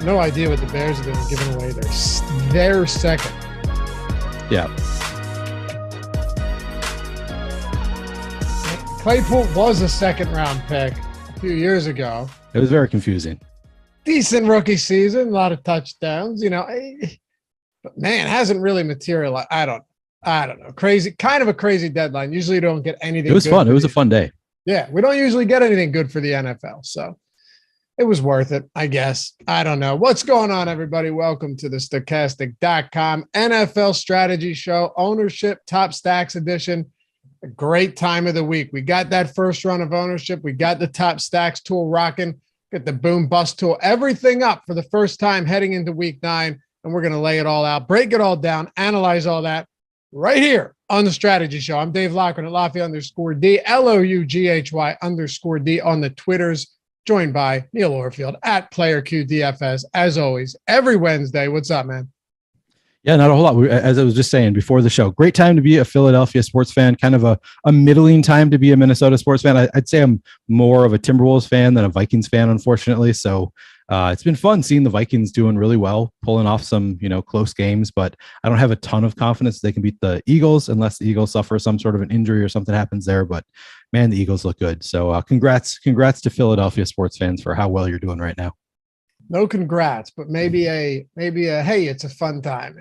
No idea what the Bears are doing, giving away their second. Yeah. Claypool was a second-round pick a few years ago. It was very confusing. Decent rookie season, a lot of touchdowns, but man, hasn't really materialized. I don't know. Crazy, kind of a crazy deadline. Usually you don't get anything. It was fun. It was a fun day. Yeah, we don't usually get anything good for the NFL, so it was worth it, I guess. I don't know. What's going on, everybody? Welcome to the Stokastic.com NFL strategy show, ownership top stacks edition. A great time of the week. We got that first run of ownership. We got the top stacks tool rocking. get the boom bust tool, everything up for the first time heading into week 9. And we're going to lay it all out, break it all down, analyze all that right here on the Strategy Show. I'm Dave Loughran at Lafayette_D, LOUGHY_D on the Twitters, joined by Neil Orfield at PlayerQDFS. As always, every Wednesday. What's up, man? Yeah, not a whole lot. As I was just saying before the show, great time to be a Philadelphia sports fan, kind of a middling time to be a Minnesota sports fan. I'd say I'm more of a Timberwolves fan than a Vikings fan, unfortunately. So it's been fun seeing the Vikings doing really well, pulling off some, close games, but I don't have a ton of confidence they can beat the Eagles unless the Eagles suffer some sort of an injury or something happens there. But man, the Eagles look good. So congrats to Philadelphia sports fans for how well you're doing right now. No congrats, but maybe a hey, it's a fun time.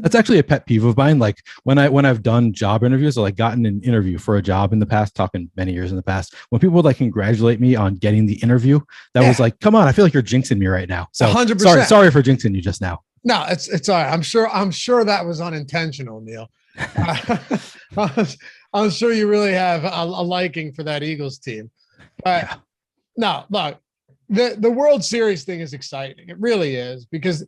That's actually a pet peeve of mine. Like when I've done job interviews or like gotten an interview for a job in the past, talking many years in the past, when people would like congratulate me on getting the interview, that was like, come on, I feel like you're jinxing me right now. So 100%. Sorry for jinxing you just now. No, it's all right. I'm sure that was unintentional, Neil. I'm sure you really have a liking for that Eagles team. But no, look. The World Series thing is exciting. It really is, because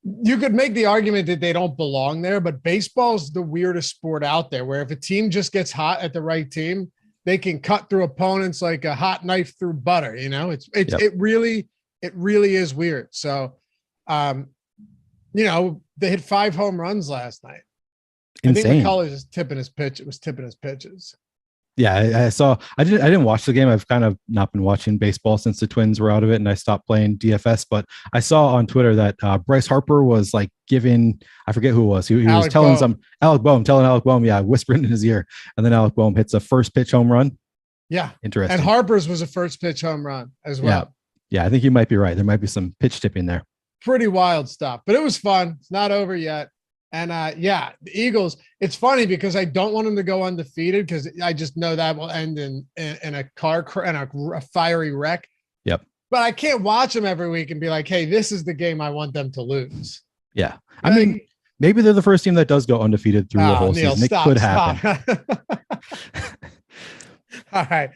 you could make the argument that they don't belong there, but baseball's the weirdest sport out there, where if a team just gets hot at the right team, they can cut through opponents like a hot knife through butter. It really is weird. So, they hit 5 home runs last night. Insane. I think McCullers is tipping his pitch. It was tipping his pitches. Yeah, I saw. I didn't watch the game. I've kind of not been watching baseball since the Twins were out of it, and I stopped playing DFS. But I saw on Twitter that Bryce Harper was like giving, I forget who it was. He was telling Alec Boehm, whispering in his ear, and then Alec Boehm hits a first pitch home run. Yeah, interesting. And Harper's was a first pitch home run as well. Yeah, I think you might be right. There might be some pitch tipping there. Pretty wild stuff, but it was fun. It's not over yet. And the Eagles, it's funny because I don't want them to go undefeated, because I just know that will end in a car crash and a fiery wreck. Yep. But I can't watch them every week and be like, hey, this is the game I want them to lose. Yeah. I mean, maybe they're the first team that does go undefeated through the whole season. It could happen. All right.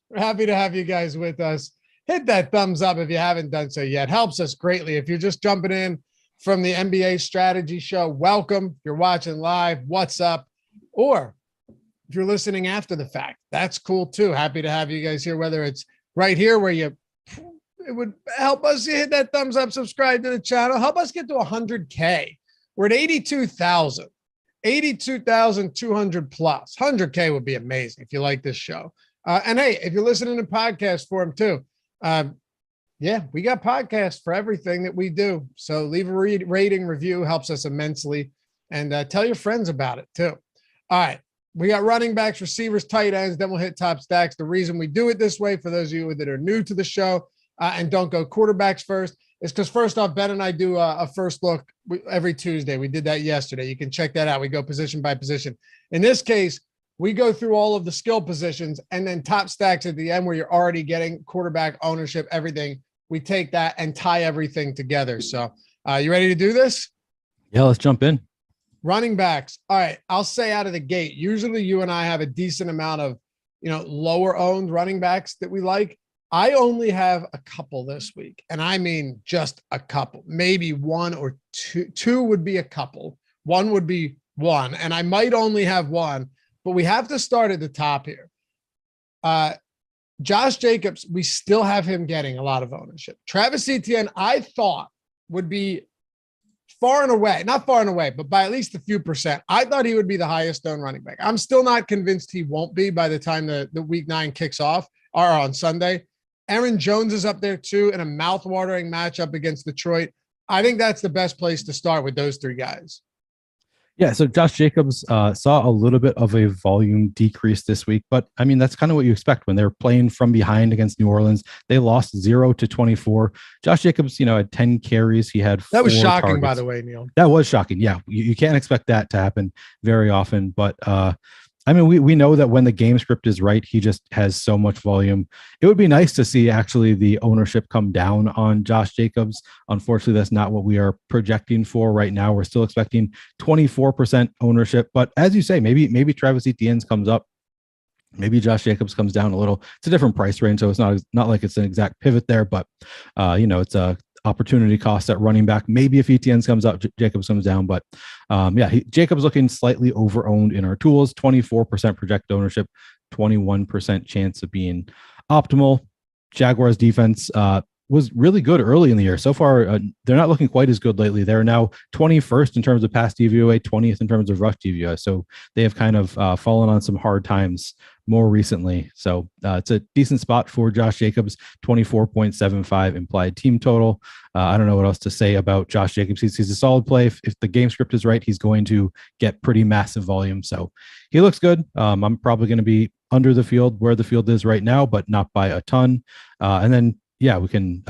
We're happy to have you guys with us. Hit that thumbs up if you haven't done so yet. Helps us greatly. If you're just jumping in from the NBA Strategy Show, welcome. If you're watching live, what's up? Or if you're listening after the fact, that's cool too. Happy to have you guys here, whether it's right here where it would help us. You hit that thumbs up, subscribe to the channel, help us get to 100K. We're at 82,200 plus. 100K would be amazing if you like this show. And hey, if you're listening to podcast form too, we got podcasts for everything that we do. So leave a rating, review, helps us immensely. And tell your friends about it too. All right. We got running backs, receivers, tight ends. Then we'll hit top stacks. The reason we do it this way, for those of you that are new to the show and don't go quarterbacks first, is because first off, Ben and I do a first look every Tuesday. We did that yesterday. You can check that out. We go position by position. In this case, we go through all of the skill positions and then top stacks at the end, where you're already getting quarterback ownership, everything. We take that and tie everything together. So you ready to do this? Yeah, let's jump in. Running backs. All right. I'll say out of the gate, usually you and I have a decent amount of, lower owned running backs that we like. I only have a couple this week. And I mean, just a couple, maybe one or two. Two would be a couple. One would be one. And I might only have one, but we have to start at the top here. Josh Jacobs, we still have him getting a lot of ownership. Travis Etienne, I thought would be not far and away, but by at least a few percent. I thought he would be the highest owned running back. I'm still not convinced he won't be by the time the week 9 kicks off, or on Sunday. Aaron Jones is up there too in a mouth-watering matchup against Detroit. I think that's the best place to start with those 3 guys. Yeah, so Josh Jacobs saw a little bit of a volume decrease this week, but I mean, that's kind of what you expect when they're playing from behind against New Orleans. They lost 0-24. Josh Jacobs, had 10 carries. He had 4 That was shocking, targets. by the way, Neil. That was shocking. Yeah, you can't expect that to happen very often, but I mean, we know that when the game script is right, he just has so much volume. It would be nice to see actually the ownership come down on Josh Jacobs. Unfortunately, that's not what we are projecting for right now. We're still expecting 24% ownership. But as you say, maybe Travis Etienne comes up Maybe Josh Jacobs comes down a little. It's a different price range, so it's not like it's an exact pivot there, but it's a opportunity cost at running back. Maybe if ETN comes up, Jacobs comes down, but Jacobs looking slightly over-owned in our tools. 24% projected ownership, 21% chance of being optimal. Jaguars defense was really good early in the year. So far, they're not looking quite as good lately. They're now 21st in terms of pass DVOA, 20th in terms of rush DVOA. So they have kind of fallen on some hard times more recently. So it's a decent spot for Josh Jacobs, 24.75 implied team total. I don't know what else to say about Josh Jacobs. He's a solid play. If the game script is right, he's going to get pretty massive volume. So he looks good. I'm probably going to be under the field where the field is right now, but not by a ton. And then we can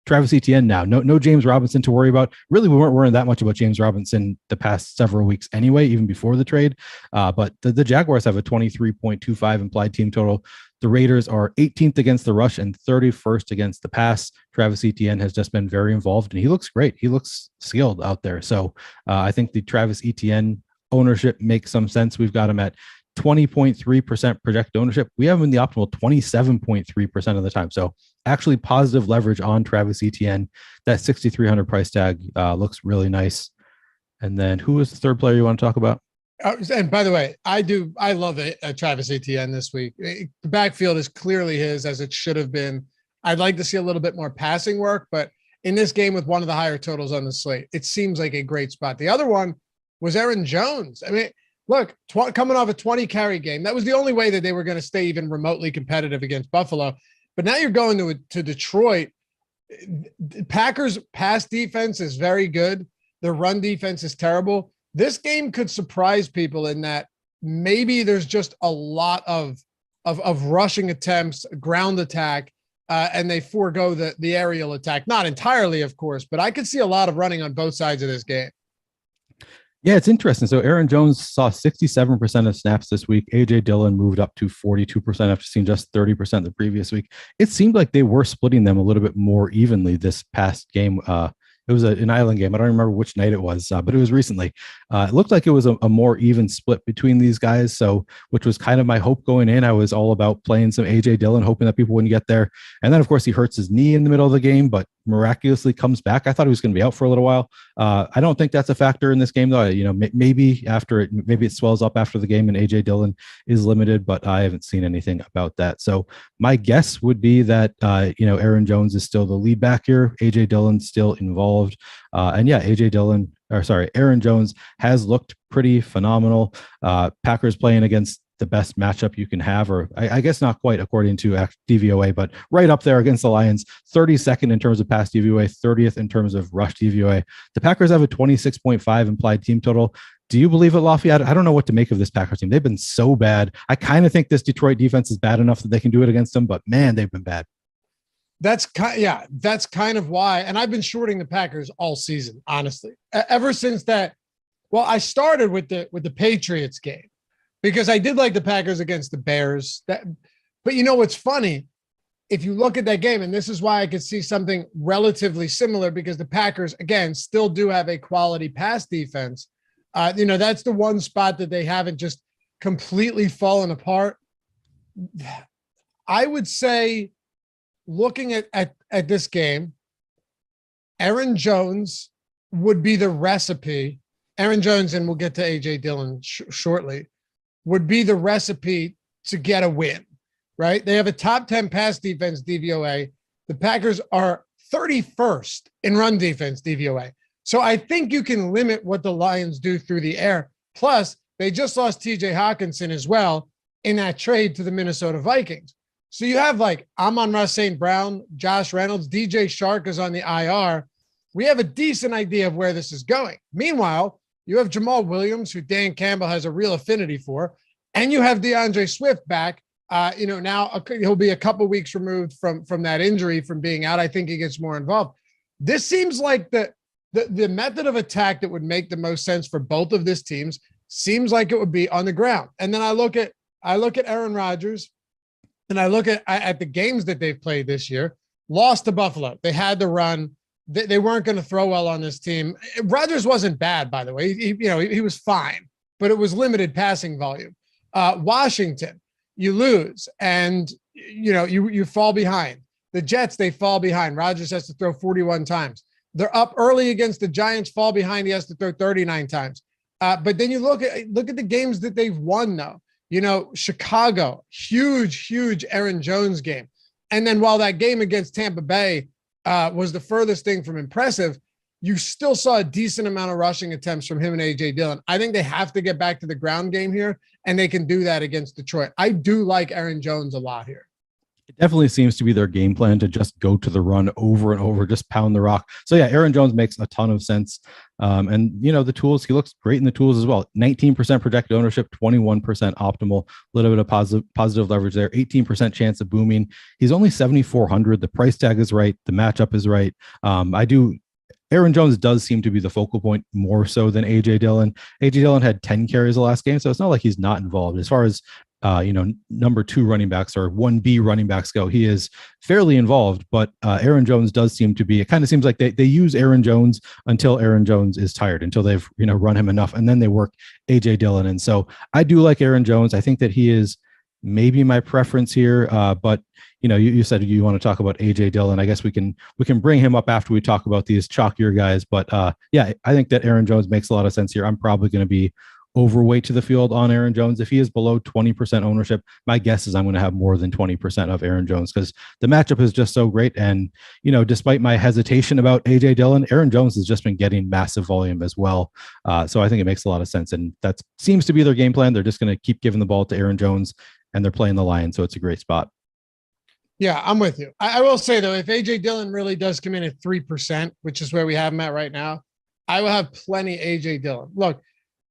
Travis Etienne now. No James Robinson to worry about. Really, we weren't worrying that much about James Robinson the past several weeks anyway, even before the trade. But the Jaguars have a 23.25 implied team total. The Raiders are 18th against the rush and 31st against the pass. Travis Etienne has just been very involved, and he looks great. He looks skilled out there. So I think the Travis Etienne ownership makes some sense. We've got him at 20.3% projected ownership. We have him in the optimal 27.3% of the time. So actually positive leverage on Travis Etienne. That 6,300 price tag looks really nice. And then who is the third player you want to talk about? And by the way, I love it. Travis Etienne this week. The backfield is clearly his, as it should have been. I'd like to see a little bit more passing work, but in this game with one of the higher totals on the slate, it seems like a great spot. The other one was Aaron Jones. I mean, look, coming off a 20 carry game, that was the only way that they were going to stay even remotely competitive against Buffalo. But now you're going to Detroit. Packers pass defense is very good. Their run defense is terrible. This game could surprise people in that maybe there's just a lot of rushing attempts, ground attack, and they forego the aerial attack. Not entirely, of course, but I could see a lot of running on both sides of this game. Yeah, it's interesting. So Aaron Jones saw 67% of snaps this week. A.J. Dillon moved up to 42% after seeing just 30% the previous week. It seemed like they were splitting them a little bit more evenly this past game. It was an island game. I don't remember which night it was, but it was recently. It looked like it was a more even split between these guys. So, which was kind of my hope going in. I was all about playing some A.J. Dillon, hoping that people wouldn't get there. And then, of course, he hurts his knee in the middle of the game, but miraculously comes back. I thought he was going to be out for a little while. I don't think that's a factor in this game, though. Maybe it swells up after the game and A.J. Dillon is limited, but I haven't seen anything about that. So my guess would be that Aaron Jones is still the lead back here. A.J. Dillon's still involved, Aaron Jones has looked pretty phenomenal. Packers playing against the best matchup you can have, or I guess not quite according to DVOA, but right up there against the Lions, 32nd in terms of pass DVOA, 30th in terms of rush DVOA. The Packers have a 26.5 implied team total. Do you believe it, Lafayette? I don't know what to make of this Packers team. They've been so bad. I kind of think this Detroit defense is bad enough that they can do it against them, but man, they've been bad. That's kind of why. And I've been shorting the Packers all season, honestly, ever since that. Well, I started with the Patriots game because I did like the Packers against the Bears. But you know what's funny? If you look at that game, and this is why I could see something relatively similar, because the Packers, again, still do have a quality pass defense. That's the one spot that they haven't just completely fallen apart. I would say, looking at this game, Aaron Jones would be the recipe. Aaron Jones, and we'll get to A.J. Dillon shortly, would be the recipe to get a win, right? They have a top 10 pass defense DVOA. The Packers are 31st in run defense DVOA. So I think you can limit what the Lions do through the air. Plus, they just lost T.J. Hawkinson as well in that trade to the Minnesota Vikings. So you have Amon-Ra St. Brown, Josh Reynolds, DJ Shark is on the IR. We have a decent idea of where this is going. Meanwhile, you have Jamal Williams, who Dan Campbell has a real affinity for, and you have DeAndre Swift back. Now he'll be a couple weeks removed from that injury, from being out. I think he gets more involved. This seems like the method of attack that would make the most sense for both of these teams. Seems like it would be on the ground. And then I look at Aaron Rodgers, and I look at the games that they've played this year. Lost to Buffalo. They had to run. They weren't going to throw well on this team. Rodgers wasn't bad, by the way. He was fine, but it was limited passing volume. Washington, you lose, and you fall behind. The Jets, they fall behind. Rodgers has to throw 41 times. They're up early against the Giants, fall behind. He has to throw 39 times. But then you look at the games that they've won, though. Chicago, huge Aaron Jones game. And then while that game against Tampa Bay was the furthest thing from impressive, you still saw a decent amount of rushing attempts from him and A.J. Dillon. I think they have to get back to the ground game here, and they can do that against Detroit. I do like Aaron Jones a lot here. It definitely seems to be their game plan to just go to the run over and over, just pound the rock. So yeah, Aaron Jones makes a ton of sense. And the tools, he looks great in the tools as well. 19% projected ownership, 21% optimal, a little bit of positive leverage there, 18% chance of booming. He's only 7,400. The price tag is right. The matchup is right. Aaron Jones does seem to be the focal point more so than A.J. Dillon. A.J. Dillon had 10 carries the last game, so it's not like he's not involved. As far as number 2 running backs or 1B running backs go, he is fairly involved, but Aaron Jones does seem to be, it kind of seems like they use Aaron Jones until Aaron Jones is tired, until they've, run him enough, and then they work A.J. Dillon. And so I do like Aaron Jones. I think that he is maybe my preference here, but you said you want to talk about A.J. Dillon. I guess we can bring him up after we talk about these chalkier guys. But yeah, I think that Aaron Jones makes a lot of sense here. I'm probably going to be overweight to the field on Aaron Jones. If he is below 20% ownership, my guess is I'm going to have more than 20% of Aaron Jones, because the matchup is just so great. And, despite my hesitation about A.J. Dillon, Aaron Jones has just been getting massive volume as well. So I think it makes a lot of sense. And that seems to be their game plan. They're just going to keep giving the ball to Aaron Jones, and they're playing the Lions. So it's a great spot. Yeah, I'm with you. I will say, though, if A.J. Dillon really does come in at 3%, which is where we have him at right now, I will have plenty A.J. Dillon. Look,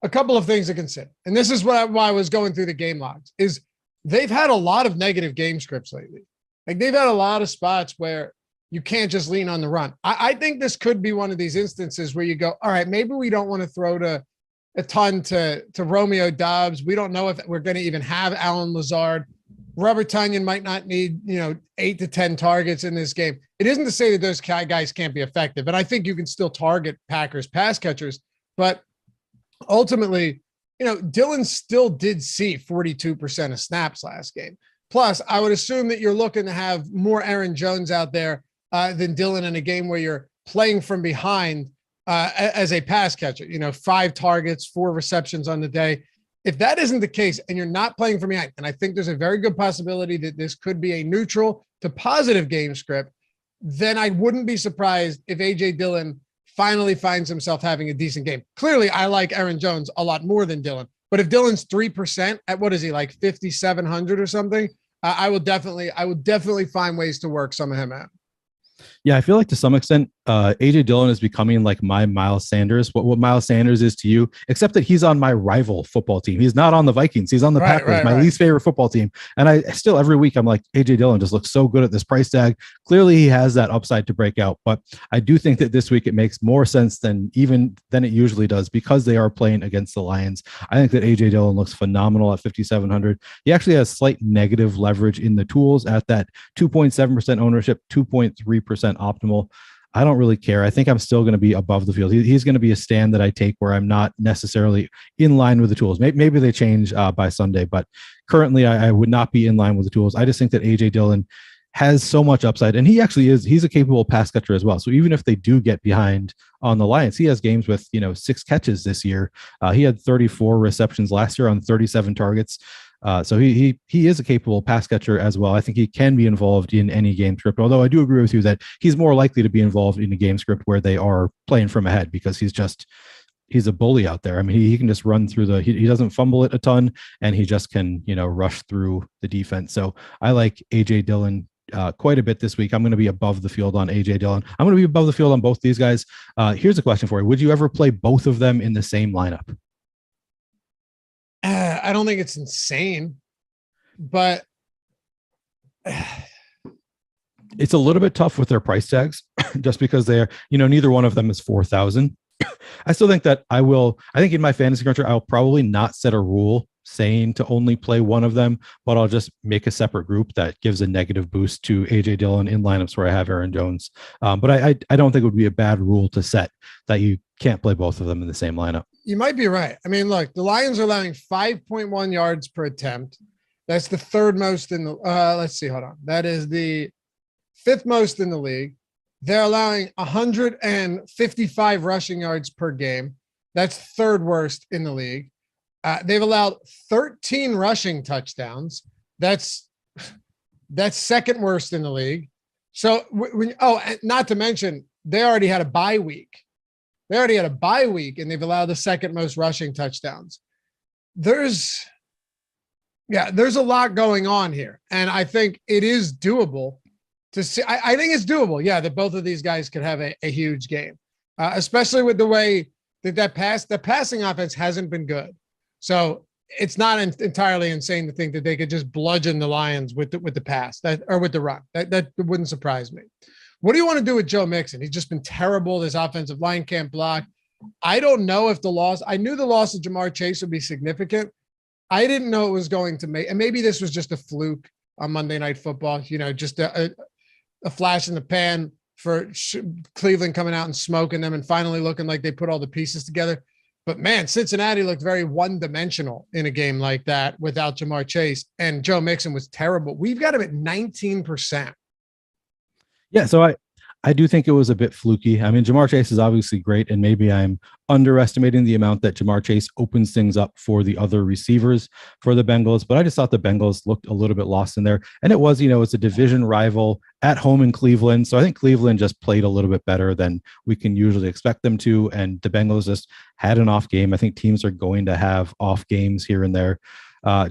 a couple of things to consider, and this is why I was going through the game logs, is they've had a lot of negative game scripts lately. Like, they've had a lot of spots where you can't just lean on the run. I think this could be one of these instances where you go, all right, maybe we don't want to throw a ton to Romeo Doubs. We don't know if we're going to even have Allen Lazard. Robert Tonyan might not need, 8 to 10 targets in this game. It isn't to say that those guys can't be effective, and I think you can still target Packers pass catchers, but ultimately, Dillon still did see 42% of snaps last game. Plus, I would assume that you're looking to have more Aaron Jones out there than Dillon in a game where you're playing from behind as a pass catcher. 5 targets, 4 receptions on the day. If that isn't the case and you're not playing from behind, and I think there's a very good possibility that this could be a neutral to positive game script, then I wouldn't be surprised if A.J. Dillon finally finds himself having a decent game. Clearly, I like Aaron Jones a lot more than Dillon, but if Dillon's 3% at, what is he, like 5,700 or something, I will definitely find ways to work some of him out. Yeah, I feel like to some extent, A.J. Dillon is becoming like my Miles Sanders, what Miles Sanders is to you, except that he's on my rival football team. He's not on the Vikings. He's on the Packers, my least favorite football team. And I still, every week, I'm like, A.J. Dillon just looks so good at this price tag. Clearly, he has that upside to break out. But I do think that this week it makes more sense than it usually does, because they are playing against the Lions. I think that A.J. Dillon looks phenomenal at 5,700. He actually has slight negative leverage in the tools at that 2.7% ownership, 2.3% optimal. I don't really care. I think I'm still going to be above the field. He's going to be a stand that I take where I'm not necessarily in line with the tools. Maybe they change by Sunday, but currently I would not be in line with the tools. I just think that A.J. Dillon has so much upside, and he's a capable pass catcher as well. So even if they do get behind on the Lions, he has games with 6 catches this year. He had 34 receptions last year on 37 targets. So he is a capable pass catcher as well. I think he can be involved in any game script, although I do agree with you that he's more likely to be involved in a game script where they are playing from ahead, because he's a bully out there. I mean, he can just run through he doesn't fumble it a ton, and he just can, rush through the defense. So I like A.J. Dillon quite a bit this week. I'm going to be above the field on A.J. Dillon. I'm going to be above the field on both these guys. Here's a question for you. Would you ever play both of them in the same lineup? I don't think it's insane, but it's a little bit tough with their price tags, just because they're, neither one of them is 4,000. I still think that I think in my fantasy culture, I'll probably not set a rule saying to only play one of them, but I'll just make a separate group that gives a negative boost to A.J. Dillon in lineups where I have Aaron Jones. But I don't think it would be a bad rule to set that you can't play both of them in the same lineup. You might be right. I mean, look, the Lions are allowing 5.1 yards per attempt. That's the third most in the, let's see, hold on. That is the fifth most in the league. They're allowing 155 rushing yards per game. That's third worst in the league. They've allowed 13 rushing touchdowns. That's second worst in the league. So not to mention they already had a bye week. And they've allowed the second most rushing touchdowns. There's a lot going on here. And I think it is doable to see. I think it's doable. Yeah, that both of these guys could have a huge game, especially with the way that passing offense hasn't been good. So it's not entirely insane to think that they could just bludgeon the Lions with the pass or with the run. That wouldn't surprise me. What do you want to do with Joe Mixon? He's just been terrible. This offensive line can't block. I don't know if I knew the loss of Jamar Chase would be significant. I didn't know it was going to make, and maybe this was just a fluke on Monday Night Football, just a flash in the pan for Cleveland coming out and smoking them and finally looking like they put all the pieces together. But man, Cincinnati looked very one-dimensional in a game like that without Jamar Chase, and Joe Mixon was terrible. We've got him at 19%. Yeah, so I do think it was a bit fluky. I mean, Jamar Chase is obviously great, and maybe I'm underestimating the amount that Jamar Chase opens things up for the other receivers for the Bengals, but I just thought the Bengals looked a little bit lost in there. And it was, it's a division rival at home in Cleveland. So I think Cleveland just played a little bit better than we can usually expect them to. And the Bengals just had an off game. I think teams are going to have off games here and there.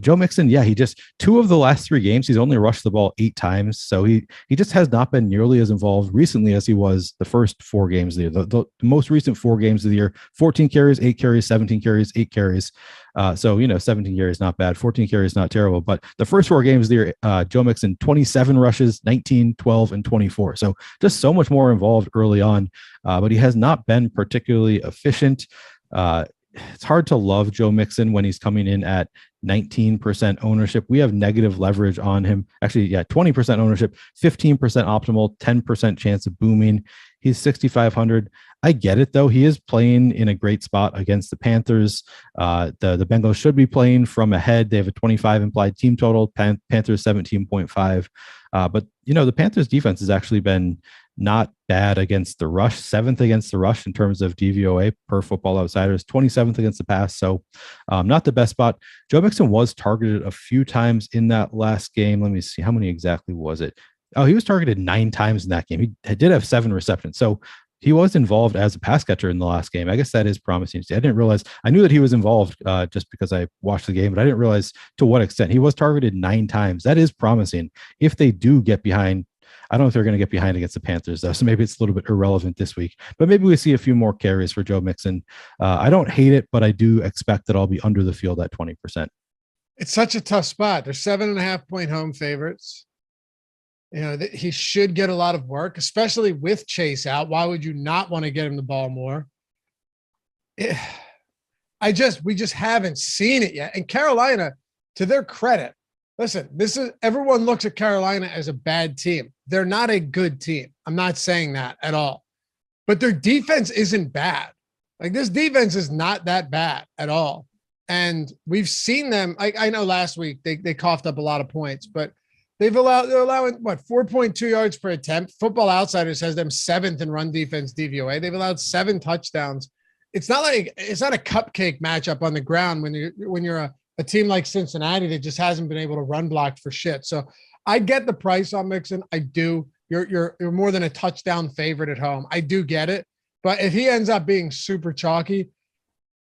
Joe Mixon, he just 2 of the last 3 games, he's only rushed the ball 8 times. So he just has not been nearly as involved recently as he was the first 4 games of the year. The most recent 4 games of the year, 14 carries, 8 carries, 17 carries, 8 carries. So 17 carries, not bad. 14 carries, not terrible. But the first 4 games of the year, Joe Mixon, 27 rushes, 19, 12, and 24. So just so much more involved early on. But he has not been particularly efficient. It's hard to love Joe Mixon when he's coming in at 19% ownership. We have negative leverage on him. Actually, 20% ownership, 15% optimal, 10% chance of booming. He's 6,500. I get it, though. He is playing in a great spot against the Panthers. The Bengals should be playing from ahead. They have a 25 implied team total. Panthers 17.5. But, the Panthers defense has actually been not bad against the rush, 7th against the rush in terms of DVOA per Football Outsiders, 27th against the pass. So not the best spot. Joe Mixon was targeted a few times in that last game. Let me see. How many exactly was it? Oh, he was targeted 9 times in that game. He did have 7 receptions. So he was involved as a pass catcher in the last game. I guess that is promising. I didn't realize. I knew that he was involved just because I watched the game, but I didn't realize to what extent. He was targeted 9 times. That is promising. If they do get behind, I don't know if they're going to get behind against the Panthers, though, so maybe it's a little bit irrelevant this week. But maybe we see a few more carries for Joe Mixon. I don't hate it, but I do expect that I'll be under the field at 20%. It's such a tough spot. They're 7.5-point home favorites. He should get a lot of work, especially with Chase out. Why would you not want to get him the ball more? We just haven't seen it yet. And Carolina, to their credit, listen, everyone looks at Carolina as a bad team. They're not a good team. I'm not saying that at all. But their defense isn't bad. Like, this defense is not that bad at all. And we've seen them. I know last week they coughed up a lot of points, but they're allowing 4.2 yards per attempt. Football Outsiders has them 7th in run defense DVOA. They've allowed 7 touchdowns. It's not a cupcake matchup on the ground when you're a team like Cincinnati that just hasn't been able to run block for shit. So I get the price on Mixon. I do. You're more than a touchdown favorite at home. I do get it. But if he ends up being super chalky,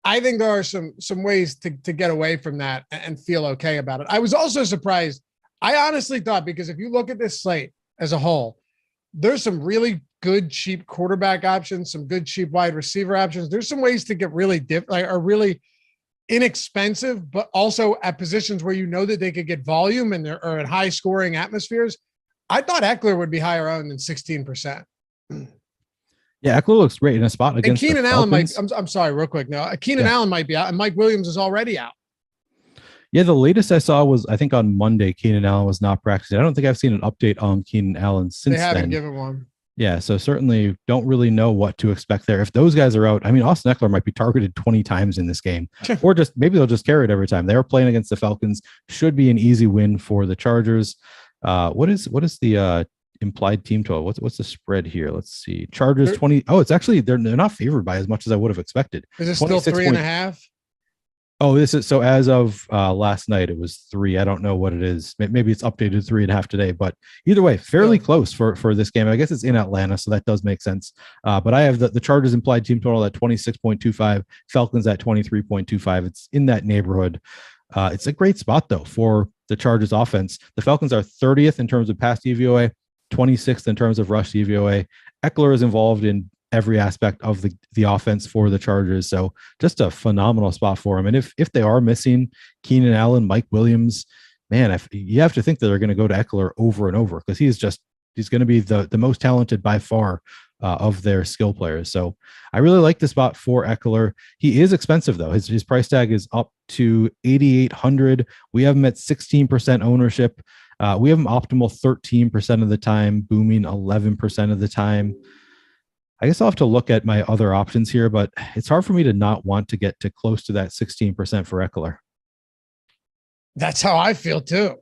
I think there are some ways to get away from that and feel okay about it. I was also surprised. I honestly thought, because if you look at this slate as a whole, there's some really good cheap quarterback options, some good cheap wide receiver options. There's some ways to get really really inexpensive, but also at positions where that they could get volume and they're at high scoring atmospheres. I thought Ekeler would be higher owned than 16%. Yeah, Ekeler looks great in a spot against Keenan the Allen Falcons. I'm sorry, real quick. No, Keenan Allen might be out, and Mike Williams is already out. Yeah, the latest I saw was, I think on Monday, Keenan Allen was not practicing. I don't think I've seen an update on Keenan Allen since then. They haven't given one. Yeah, so certainly don't really know what to expect there. If those guys are out, I mean, Austin Ekeler might be targeted 20 times in this game, or just maybe they'll just carry it every time. They're playing against the Falcons. Should be an easy win for the Chargers. What is the implied team total? What's the spread here? Let's see. Chargers 20. Oh, it's actually they're not favored by as much as I would have expected. Is it still 3.5? Oh, this is so as of last night, it was 3. I don't know what it is. Maybe it's updated 3.5 today, but either way, fairly close for this game. I guess it's in Atlanta, so that does make sense. But I have the Chargers implied team total at 26.25, Falcons at 23.25. It's in that neighborhood. It's a great spot though for the Chargers offense. The Falcons are 30th in terms of pass DVOA, 26th in terms of rush DVOA. Ekeler is involved in every aspect of the offense for the Chargers. So just a phenomenal spot for him. And if they are missing Keenan Allen, Mike Williams, man, you have to think that they're going to go to Ekeler over and over because he's going to be the most talented by far of their skill players. So I really like the spot for Ekeler. He is expensive though. His price tag is up to $8,800. We have him at 16% ownership. We have him optimal 13% of the time, booming 11% of the time. I guess I'll have to look at my other options here, but it's hard for me to not want to get to close to that 16% for Ekeler. That's how I feel too.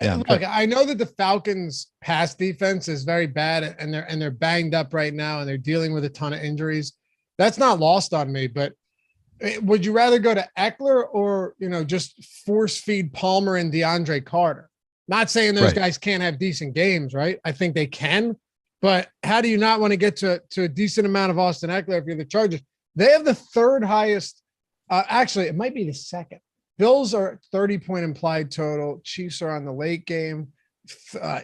Yeah, look, I know that the Falcons pass defense is very bad and they're banged up right now and they're dealing with a ton of injuries. That's not lost on me, but would you rather go to Ekeler or, just force feed Palmer and DeAndre Carter? Not saying those guys can't have decent games, right? I think they can. But how do you not want to get to a decent amount of Austin Ekeler if you're the Chargers? They have the third highest. Actually, it might be the second. Bills are 30-point implied total. Chiefs are on the late game.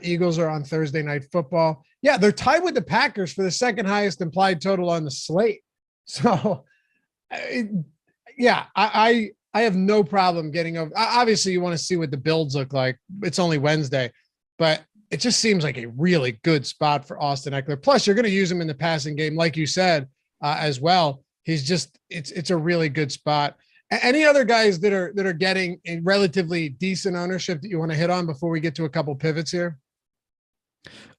Eagles are on Thursday Night Football. Yeah, they're tied with the Packers for the second highest implied total on the slate. So, I have no problem getting over. Obviously, you want to see what the builds look like. It's only Wednesday, but it just seems like a really good spot for Austin Ekeler. Plus, you're going to use him in the passing game, like you said, as well. He's just it's a really good spot. Any other guys that are getting a relatively decent ownership that you want to hit on before we get to a couple pivots here?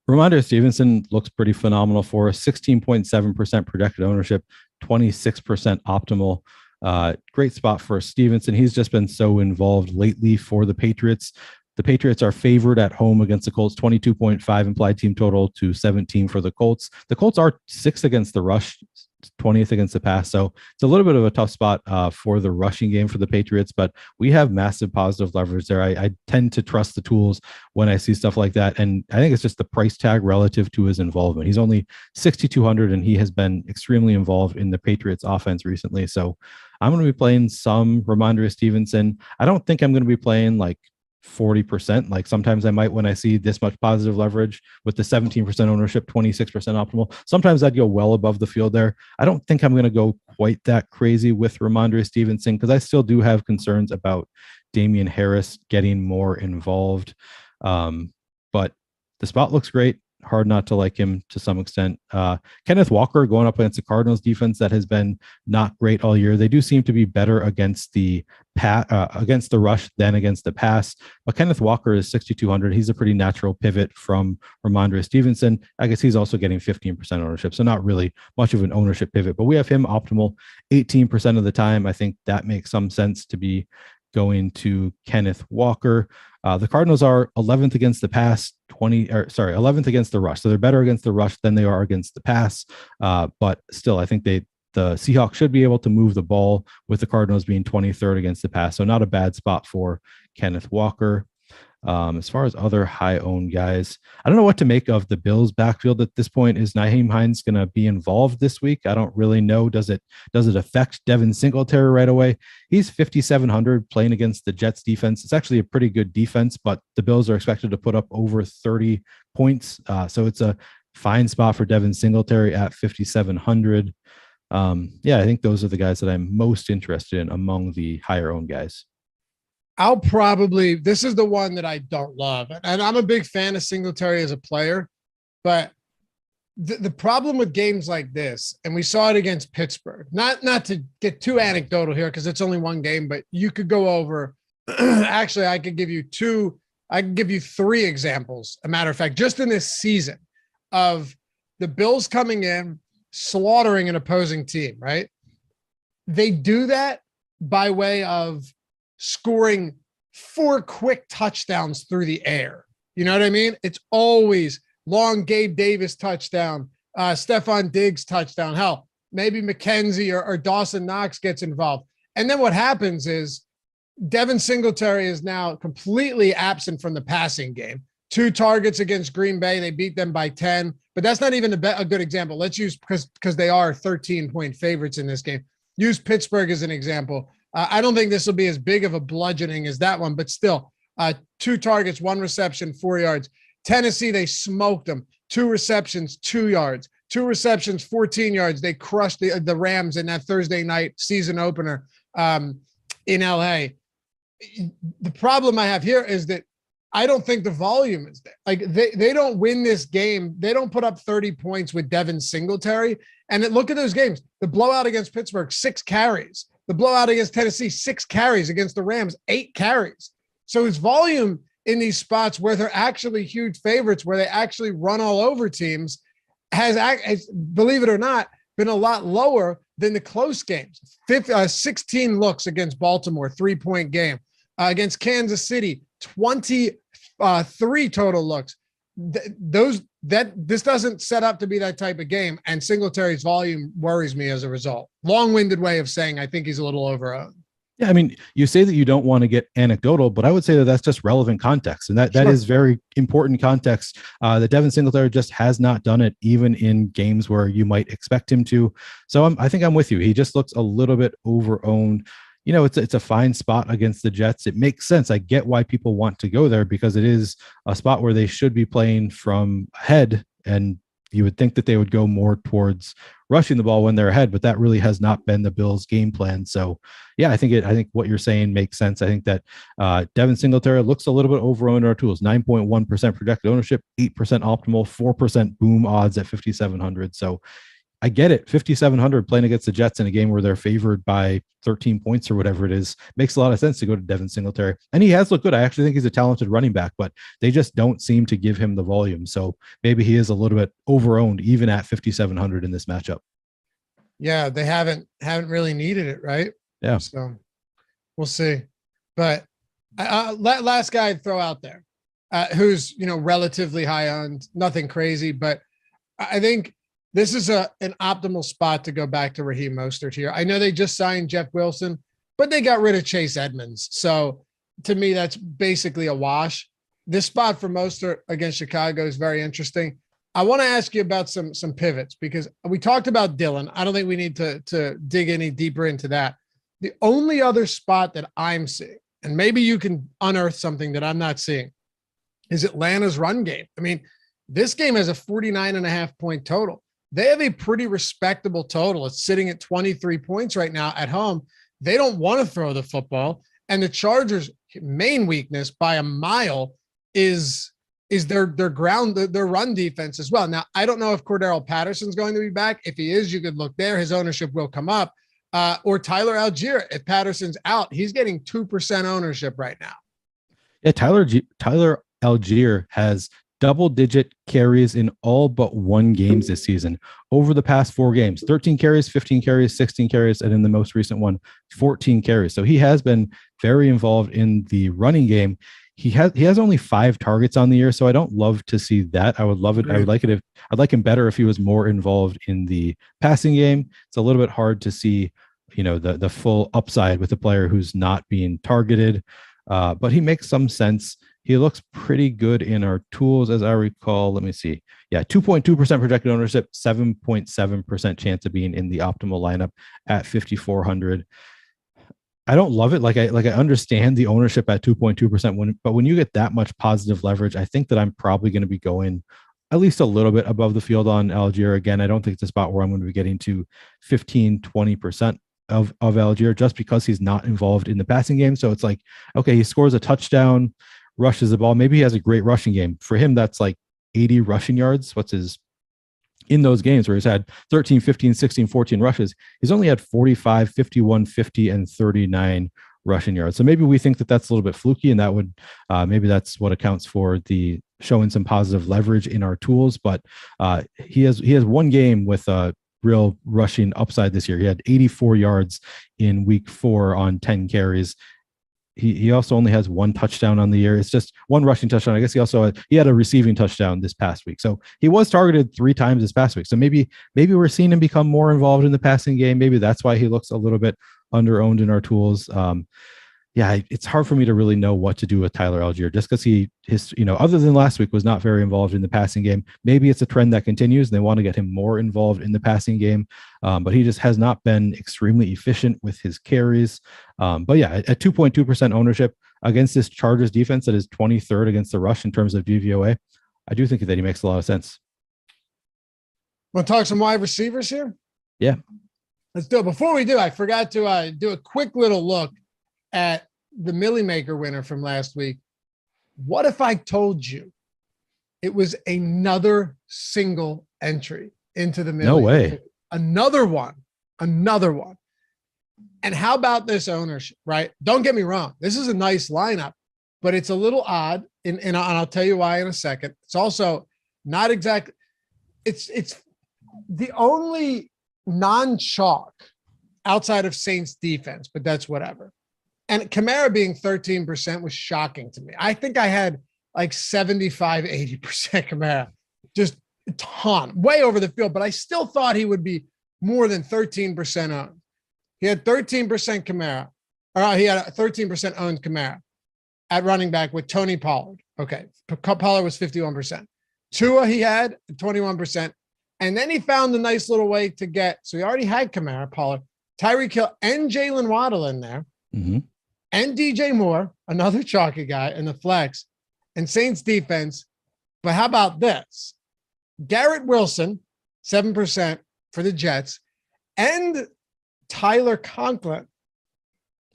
Ramondre Stevenson looks pretty phenomenal for us. 16.7% projected ownership, 26% optimal. Great spot for Stevenson. He's just been so involved lately for the Patriots. The Patriots are favored at home against the Colts, 22.5 implied team total to 17 for the Colts. The Colts are 6th against the rush, 20th against the pass. So it's a little bit of a tough spot for the rushing game for the Patriots, but we have massive positive leverage there. I tend to trust the tools when I see stuff like that. And I think it's just the price tag relative to his involvement. He's only 6,200 and he has been extremely involved in the Patriots offense recently. So I'm going to be playing some Ramondre Stevenson. I don't think I'm going to be playing like 40%. Like sometimes I might, when I see this much positive leverage with the 17% ownership, 26% optimal, sometimes I'd go well above the field there. I don't think I'm going to go quite that crazy with Ramondre Stevenson because I still do have concerns about Damian Harris getting more involved. But the spot looks great. Hard not to like him to some extent. Kenneth Walker going up against the Cardinals defense that has been not great all year. They do seem to be better against the rush than against the pass. But Kenneth Walker is 6,200. He's a pretty natural pivot from Ramondre Stevenson. I guess he's also getting 15% ownership, so not really much of an ownership pivot. But we have him optimal 18% of the time. I think that makes some sense to be going to Kenneth Walker. The Cardinals are 11th against the pass, 11th against the rush. So they're better against the rush than they are against the pass. But still, I think the Seahawks should be able to move the ball with the Cardinals being 23rd against the pass. So not a bad spot for Kenneth Walker. As far as other high-owned guys, I don't know what to make of the Bills backfield at this point. Is Nyheim Hines going to be involved this week? I don't really know. Does it affect Devin Singletary right away? He's 5,700 playing against the Jets defense. It's actually a pretty good defense, but the Bills are expected to put up over 30 points. So it's a fine spot for Devin Singletary at 5,700. I think those are the guys that I'm most interested in among the higher-owned guys. This is the one that I don't love. And I'm a big fan of Singletary as a player, but the problem with games like this, and we saw it against Pittsburgh, not to get too anecdotal here because it's only one game, but you could go over, actually, I could give you 3 examples. A matter of fact, just in this season of the Bills coming in, slaughtering an opposing team, right? They do that by way of scoring 4 quick touchdowns through the air. You know what I mean? It's always long Gabe Davis touchdown, Stephon Diggs touchdown. Hell, maybe McKenzie or Dawson Knox gets involved. And then what happens is Devin Singletary is now completely absent from the passing game. 2 targets against Green Bay. They beat them by 10, but that's not even a good example. Let's use, because they are 13-point favorites in this game. Use Pittsburgh as an example. I don't think this will be as big of a bludgeoning as that one, but still 2 targets, 1 reception, 4 yards. Tennessee, they smoked them. 2 receptions, 2 yards. 2 receptions, 14 yards. They crushed the Rams in that Thursday night season opener in LA. The problem I have here is that I don't think the volume is there. Like they don't win this game. They don't put up 30 points with Devin Singletary. And look at those games. The blowout against Pittsburgh, 6 carries. The blowout against Tennessee, 6 carries. Against the Rams, 8 carries. So his volume in these spots where they're actually huge favorites, where they actually run all over teams, has, believe it or not, been a lot lower than the close games. 16 looks against Baltimore, 3-point game. Against Kansas City, 23 total looks. This doesn't set up to be that type of game, and Singletary's volume worries me as a result. Long-winded way of saying I think he's a little overowned. Yeah, I mean, you say that you don't want to get anecdotal, but I would say that that's just relevant context, and that is very important context. That Devin Singletary just has not done it, even in games where you might expect him to. So I think I'm with you. He just looks a little bit overowned. You know, it's a fine spot against the Jets. It makes sense. I get why people want to go there, because it is a spot where they should be playing from ahead, and you would think that they would go more towards rushing the ball when they're ahead, but that really has not been the Bills' game plan. So, yeah, I think what you're saying makes sense. I think that Devin Singletary looks a little bit overowned our tools. 9.1% projected ownership, 8% optimal, 4% boom odds at 5,700. So I get it. 5,700 playing against the Jets in a game where they're favored by 13 points or whatever it is makes a lot of sense to go to Devin Singletary. And he has looked good. I actually think he's a talented running back, but they just don't seem to give him the volume. So maybe he is a little bit overowned even at 5,700 in this matchup. Yeah, they haven't really needed it, right? Yeah. So we'll see. But last guy I'd throw out there, who's relatively high owned, nothing crazy, but I think this is an optimal spot to go back to Raheem Mostert here. I know they just signed Jeff Wilson, but they got rid of Chase Edmonds. So to me, that's basically a wash. This spot for Mostert against Chicago is very interesting. I want to ask you about some pivots, because we talked about Dylan. I don't think we need to dig any deeper into that. The only other spot that I'm seeing, and maybe you can unearth something that I'm not seeing, is Atlanta's run game. I mean, this game has a 49.5 point total. They have a pretty respectable total. It's sitting at 23 points right now at home. They don't want to throw the football. And the Chargers' main weakness by a mile is their run defense as well. Now, I don't know if Cordero Patterson's going to be back. If he is, you could look there. His ownership will come up. Or Tyler Algier. If Patterson's out, he's getting 2% ownership right now. Yeah, Tyler Algier has double-digit carries in all but 1 games this season. Over the past 4 games, 13 carries, 15 carries, 16 carries, and in the most recent one, 14 carries. So he has been very involved in the running game. He has only 5 targets on the year, so I don't love to see that. I would love it. I'd like him better if he was more involved in the passing game. It's a little bit hard to see, the full upside with a player who's not being targeted, but he makes some sense. He looks pretty good in our tools, as I recall. Let me see. Yeah, 2.2% projected ownership, 7.7% chance of being in the optimal lineup at 5,400. I don't love it. Like I understand the ownership at 2.2%, but when you get that much positive leverage, I think that I'm probably going to be going at least a little bit above the field on Algier. Again, I don't think it's a spot where I'm going to be getting to 15, 20% of Algier just because he's not involved in the passing game. So it's like, okay, he scores a touchdown, rushes the ball. Maybe he has a great rushing game. For him, that's like 80 rushing yards. What's his in those games where he's had 13, 15, 16, 14 rushes? He's only had 45, 51, 50, and 39 rushing yards. So maybe we think that that's a little bit fluky, and that would maybe that's what accounts for the showing some positive leverage in our tools. But he has one game with a real rushing upside this year. He had 84 yards in week 4 on 10 carries. He also only has 1 touchdown on the year. It's just 1 rushing touchdown. I guess he had a receiving touchdown this past week. So he was targeted 3 times this past week. So maybe we're seeing him become more involved in the passing game. Maybe that's why he looks a little bit under-owned in our tools. It's hard for me to really know what to do with Tyler Algier, just because other than last week, was not very involved in the passing game. Maybe it's a trend that continues and they want to get him more involved in the passing game. But he just has not been extremely efficient with his carries. At 2.2% ownership against this Chargers defense that is 23rd against the rush in terms of DVOA, I do think that he makes a lot of sense. Want to talk some wide receivers here? Yeah. Let's do it. Before we do, I forgot to do a quick little look at the Millie Maker winner from last week. What if I told you it was another single entry into the Millie? No way. Another one. And how about this ownership, right? Don't get me wrong. This is a nice lineup, but it's a little odd. And I'll tell you why in a second. It's also not exactly, it's the only non-chalk outside of Saints defense, but that's whatever. And Kamara being 13% was shocking to me. I think I had like 75, 80% Kamara, just a ton, way over the field, but I still thought he would be more than 13% owned. He had 13% Kamara, or he had a 13% owned Kamara at running back with Tony Pollard. Okay. Pollard was 51%. Tua, he had 21%. And then he found a nice little way to get, so he already had Kamara, Pollard, Tyreek Hill, and Jalen Waddle in there. Mm-hmm. And DJ Moore, another chalky guy in the flex, and Saints defense. But how about this? Garrett Wilson, 7% for the Jets, and Tyler Conklin.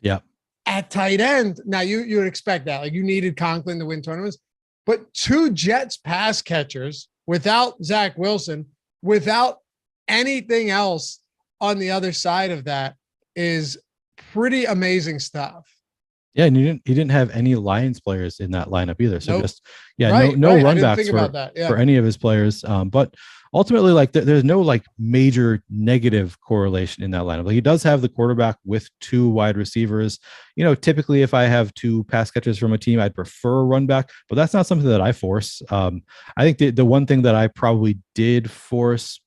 Yeah. At tight end. Now you would expect that. Like, you needed Conklin to win tournaments, but 2 Jets pass catchers without Zach Wilson, without anything else on the other side of that, is pretty amazing stuff. Yeah, and he didn't have any Lions players in that lineup either. So nope. no run backs for any of his players. But ultimately, like there's no like major negative correlation in that lineup. Like, he does have the quarterback with 2 wide receivers. Typically if I have 2 pass catchers from a team, I'd prefer a run back, but that's not something that I force. I think the one thing that I probably did force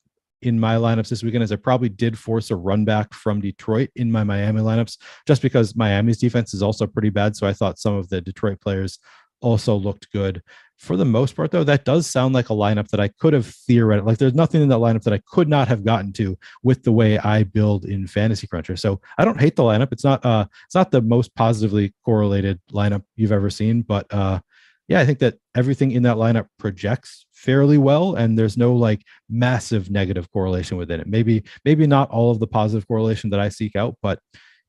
in my lineups this weekend is I probably did force a run back from Detroit in my Miami lineups, just because Miami's defense is also pretty bad. So I thought some of the Detroit players also looked good. For the most part, though, that does sound like a lineup that I could have theoretically, like there's nothing in that lineup that I could not have gotten to with the way I build in Fantasy Cruncher. So I don't hate the lineup. It's not the most positively correlated lineup you've ever seen, but I think that everything in that lineup projects fairly well, and there's no like massive negative correlation within it. Maybe not all of the positive correlation that I seek out, but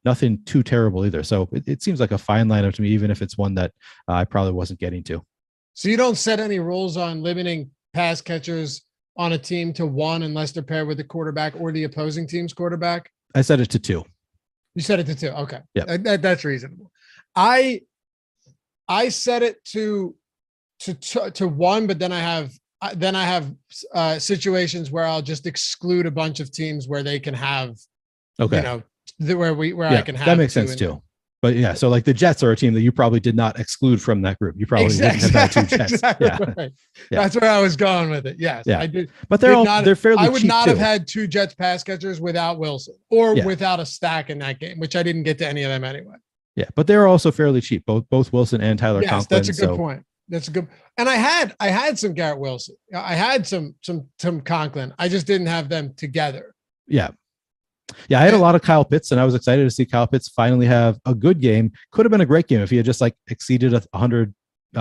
nothing too terrible either. So it seems like a fine lineup to me, even if it's one that I probably wasn't getting to. So you don't set any rules on limiting pass catchers on a team to 1 unless they're paired with the quarterback or the opposing team's quarterback? I set it to 2. You set it to 2. Okay. Yeah. That's reasonable. I set it to 1, but then I have situations where I'll just exclude a bunch of teams where they can have, I can have. That makes sense too. But yeah, so like the Jets are a team that you probably did not exclude from that group. You probably wouldn't have had 2 Jets. Exactly right. That's where I was going with it. Yes, yeah. I did. But they're fairly cheap. I would not too. have had 2 Jets pass catchers without Wilson or without a stack in that game, which I didn't get to any of them anyway. Yeah, but they're also fairly cheap. Both Wilson and Tyler Conklin. That's a good point. That's a good. And I had some Garrett Wilson. I had some Conklin. I just didn't have them together. Yeah. Yeah, I had a lot of Kyle Pitts, and I was excited to see Kyle Pitts finally have a good game. Could have been a great game if he had just like exceeded 100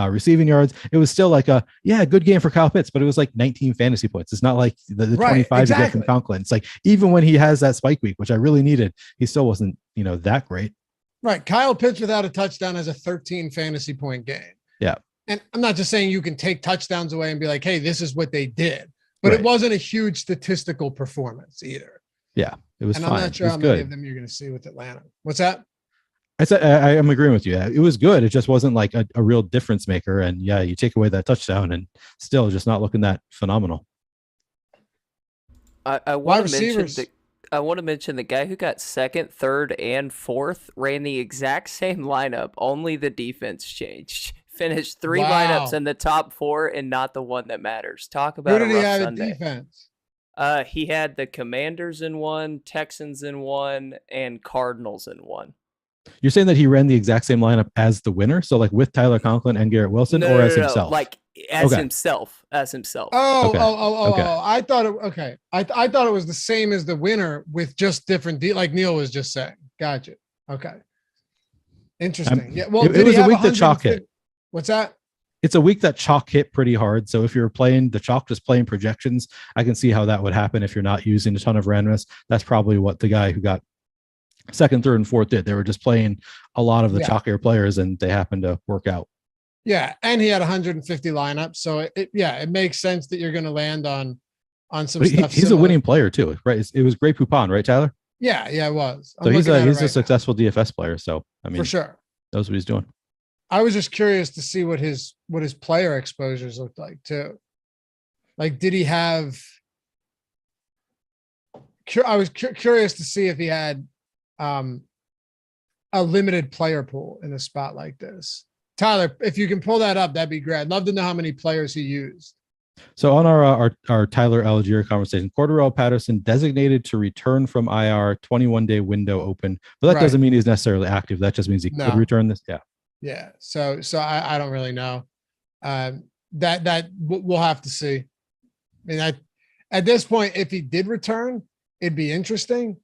receiving yards. It was still like a good game for Kyle Pitts, but it was like 19 fantasy points. It's not like the 25 you get from Conklin. It's like even when he has that spike week, which I really needed, he still wasn't that great. Right, Kyle Pitts without a touchdown has a 13 fantasy point game. Yeah, and I'm not just saying you can take touchdowns away and be like, hey, this is what they did, but it wasn't a huge statistical performance either. Yeah, it was. And fine. I'm not sure how many of them you're going to see with Atlanta. What's that? I am agreeing with you. It was good. It just wasn't like a real difference maker. And yeah, you take away that touchdown and still just not looking that phenomenal. I want to mention the guy who got second, third, and fourth ran the exact same lineup. Only the defense changed. Finished 3 lineups in the top 4 and not the one that matters. Talk about a rough Sunday. Defense? He had the Commanders in one, Texans in one, and Cardinals in one. You're saying that he ran the exact same lineup as the winner? So like with Tyler Conklin and Garrett Wilson, or as himself? Like as himself. I thought I thought it was the same as the winner with just different like Neil was just saying. Gotcha. Okay. Interesting. Yeah. Well, it was a week that chalk hit. What's that? It's a week that chalk hit pretty hard. So if you're playing the chalk, just playing projections, I can see how that would happen if you're not using a ton of randomness. That's probably what the guy who got second, third, and fourth did. They were just playing a lot of the chalkier players, and they happened to work out. Yeah, and he had 150 lineups, so it makes sense that you're going to land on some stuff. He's a winning player too, right? It was Grey Poupon, right, Tyler? Yeah, it was. So he's a successful DFS player. So I mean, for sure, knows what he's doing. I was just curious to see what his player exposures looked like too. Like, did he have? I was curious to see if he had a limited player pool in a spot like this. Tyler, if you can pull that up, that'd be great. I'd love to know how many players he used. So on our Tyler Algier conversation, Cordarrelle Patterson designated to return from IR, 21-day window open, but that doesn't mean he's necessarily active. That just means he could return this. Yeah. Yeah. So I don't really know. That we'll have to see. I mean, at this point, if he did return, it'd be interesting,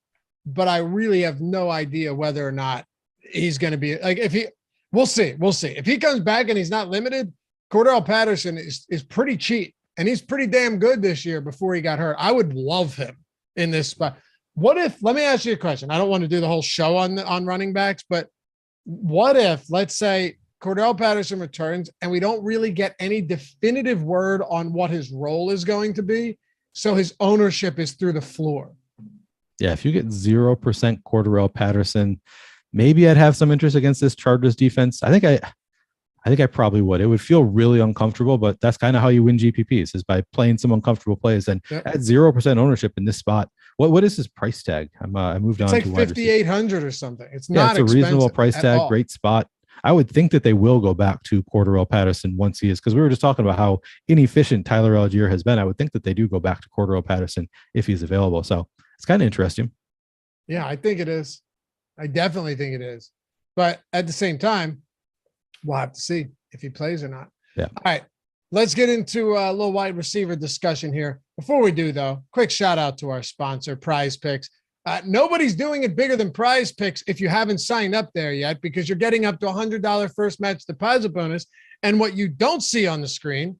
but I really have no idea whether or not he's going to be like, we'll see. If he comes back and he's not limited, Cordarrelle Patterson is pretty cheap, and he's pretty damn good this year before he got hurt. I would love him in this spot. Let me ask you a question. I don't want to do the whole show on running backs, but what if, let's say, Cordarrelle Patterson returns and we don't really get any definitive word on what his role is going to be, so his ownership is through the floor? Yeah, if you get 0% Cordarrelle Patterson, maybe I'd have some interest against this Chargers defense. I think I probably would. It would feel really uncomfortable, but that's kind of how you win GPPs, is by playing some uncomfortable plays. And at 0% ownership in this spot, what is his price tag? I moved on. It's like 5,800 or something. It's not it's a reasonable price tag. All. Great spot. I would think that they will go back to Cordarrelle Patterson once he is, because we were just talking about how inefficient Tyler Algier has been. I would think that they do go back to Cordarrelle Patterson if he's available. So it's kind of interesting. Yeah, I think it is. I definitely think it is. But at the same time, we'll have to see if he plays or not. Yeah. All right. Let's get into a little wide receiver discussion here. Before we do, though, quick shout out to our sponsor, Prize Picks. Nobody's doing it bigger than Prize Picks if you haven't signed up there yet, because you're getting up to $100 first match deposit bonus. And what you don't see on the screen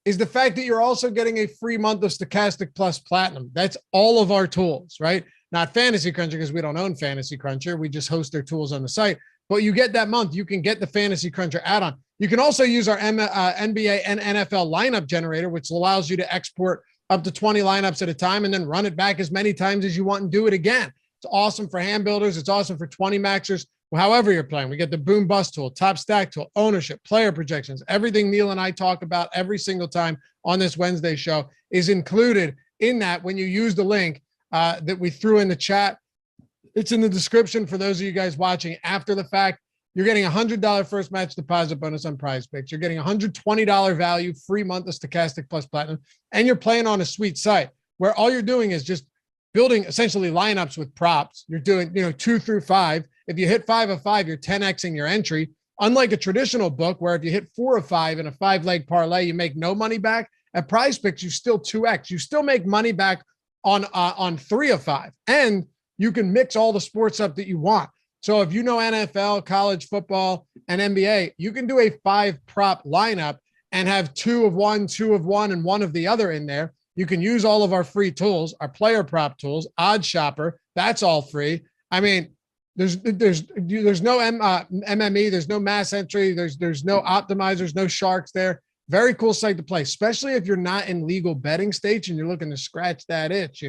is the fact that you're also getting a free month of Stochastic Plus Platinum. That's all of our tools, right? Not Fantasy Cruncher, because we don't own Fantasy Cruncher. We just host their tools on the site. But you get that month. You can get the Fantasy Cruncher add-on. You can also use our NBA and NFL lineup generator, which allows you to export up to 20 lineups at a time and then run it back as many times as you want and do it again. It's awesome for hand builders. It's awesome for 20 maxers. However you're playing, we get the boom bust tool, top stack tool, ownership, player projections. Everything Neil and I talk about every single time on this Wednesday show is included in that when you use the link that we threw in the chat. It's in the description for those of you guys watching after the fact. You're getting $100 first match deposit bonus on Prize Picks. You're getting $120 value, free month of Stochastic Plus Platinum, and you're playing on a sweet site where all you're doing is just building essentially lineups with props. You're doing 2 through 5. If you hit 5 of 5, you're 10xing your entry. Unlike a traditional book where if you hit 4 of 5 in a 5-leg parlay, you make no money back. At Prize Picks, you still 2x. You still make money back on 3 of 5, and you can mix all the sports up that you want. So if you know NFL, college football, and NBA, you can do a 5-prop lineup and have 2 of 1, 2 of 1, and 1 of the other in there. You can use all of our free tools, our player prop tools, Odd Shopper. That's all free. I mean, there's no MME, there's no mass entry, there's no optimizers, no sharks there. Very cool site to play, especially if you're not in legal betting states and you're looking to scratch that itch.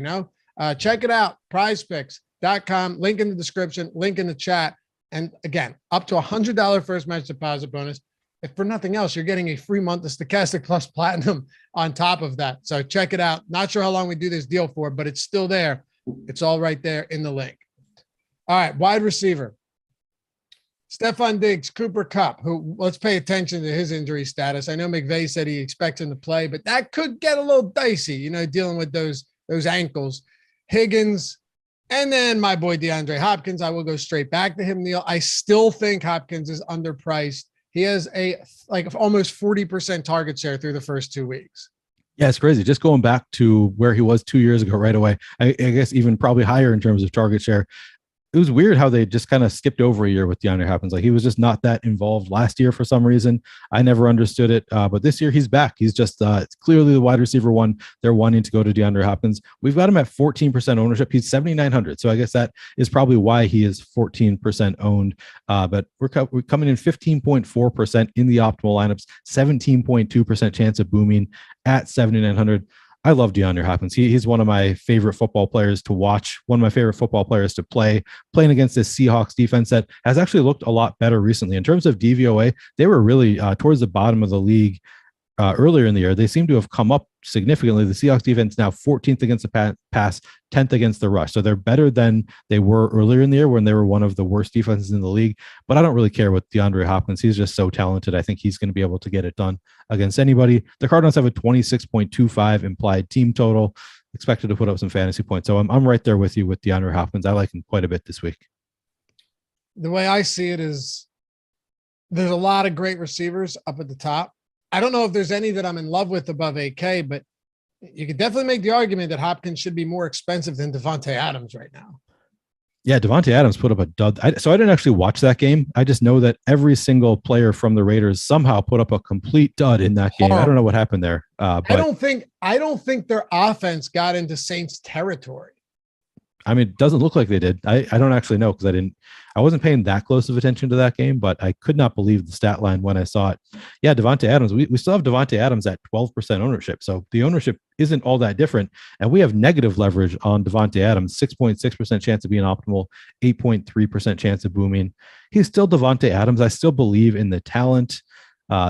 Check it out, PrizePicks.com, link in the description, link in the chat, And again, up to $100 first match deposit bonus. If for nothing else, you're getting a free month of Stokastic Plus Platinum on top of that. So check it out. Not sure how long we do this deal for, but it's still there. It's all right there in the link. All right, wide receiver. Stefon Diggs, Cooper Kupp, who let's pay attention to his injury status. I know McVay said he expects him to play, but that could get a little dicey, dealing with those ankles. Higgins, and then my boy DeAndre Hopkins. I will go straight back to him, Neil. I still think Hopkins is underpriced. He has almost 40% target share through the first 2 weeks. Yeah, it's crazy. Just going back to where he was 2 years ago right away, I guess even probably higher in terms of target share. It was weird how they just kind of skipped over a year with DeAndre Hopkins. Like he was just not that involved last year for some reason. I never understood it. But this year he's back. He's just it's clearly the wide receiver one. They're wanting to go to DeAndre Hopkins. We've got him at 14% ownership. He's 7,900. So I guess that is probably why he is 14% owned. But we're coming in 15.4% in the optimal lineups, 17.2% chance of booming at 7,900. I love DeAndre Hopkins. He's one of my favorite football players to watch, one of my favorite football players to playing against this Seahawks defense that has actually looked a lot better recently. In terms of DVOA, they were really towards the bottom of the league earlier in the year. They seem to have come up significantly. The Seahawks defense now 14th against the pass, 10th against the rush. So they're better than they were earlier in the year when they were one of the worst defenses in the league. But I don't really care with DeAndre Hopkins. He's just so talented. I think he's going to be able to get it done against anybody. The Cardinals have a 26.25 implied team total, expected to put up some fantasy points. So I'm right there with you with DeAndre Hopkins. I like him quite a bit this week. The way I see it is there's a lot of great receivers up at the top. I don't know if there's any that I'm in love with above 8K, but you could definitely make the argument that Hopkins should be more expensive than Devontae Adams right now. Yeah, Devontae Adams put up a dud. So I didn't actually watch that game. I just know that every single player from the Raiders somehow put up a complete dud in that game. I don't know what happened there. But I don't think their offense got into Saints territory. I mean, it doesn't look like they did. I don't actually know because I wasn't paying that close of attention to that game, but I could not believe the stat line when I saw it. Yeah, Devontae Adams. We still have Devontae Adams at 12% ownership. So the ownership isn't all that different. And we have negative leverage on Devontae Adams, 6.6% chance of being optimal, 8.3% chance of booming. He's still Devontae Adams. I still believe in the talent.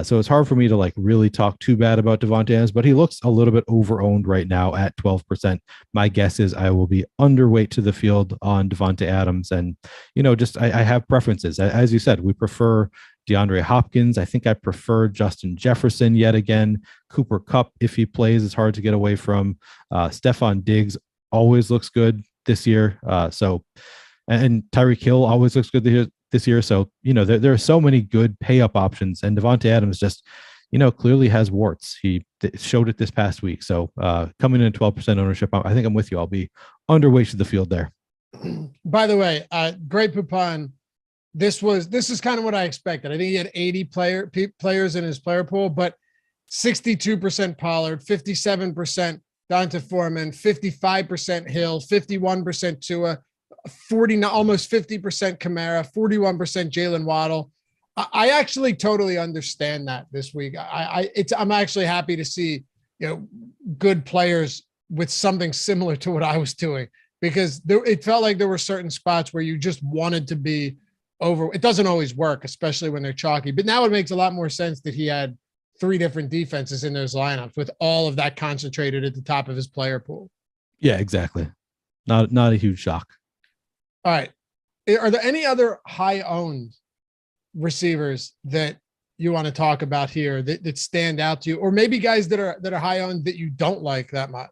So it's hard for me to really talk too bad about Devontae Adams, but he looks a little bit over-owned right now at 12%. My guess is I will be underweight to the field on Devontae Adams. And, I have preferences. As you said, we prefer DeAndre Hopkins. I think I prefer Justin Jefferson yet again. Cooper Kupp, if he plays, is hard to get away from. Stefon Diggs always looks good this year. And Tyreek Hill always looks good this year. So, there are so many good pay up options, and Devontae Adams just, clearly has warts. He showed it this past week. So coming in at 12% ownership, I think I'm with you. I'll be underweight to the field there. By the way, Great Poupon, this is kind of what I expected. I think he had 80 players in his player pool, but 62% Pollard, 57% Donta Foreman, 55% Hill, 51% Tua, almost 50% Kamara, 41% Jalen Waddle. I actually totally understand that this week. I'm actually happy to see good players with something similar to what I was doing, because it felt like there were certain spots where you just wanted to be over. It doesn't always work, especially when they're chalky. But now it makes a lot more sense that he had 3 different defenses in those lineups with all of that concentrated at the top of his player pool. Yeah, exactly. Not a huge shock. All right. Are there any other high-owned receivers that you want to talk about here that stand out to you, or maybe guys that are high-owned that you don't like that much?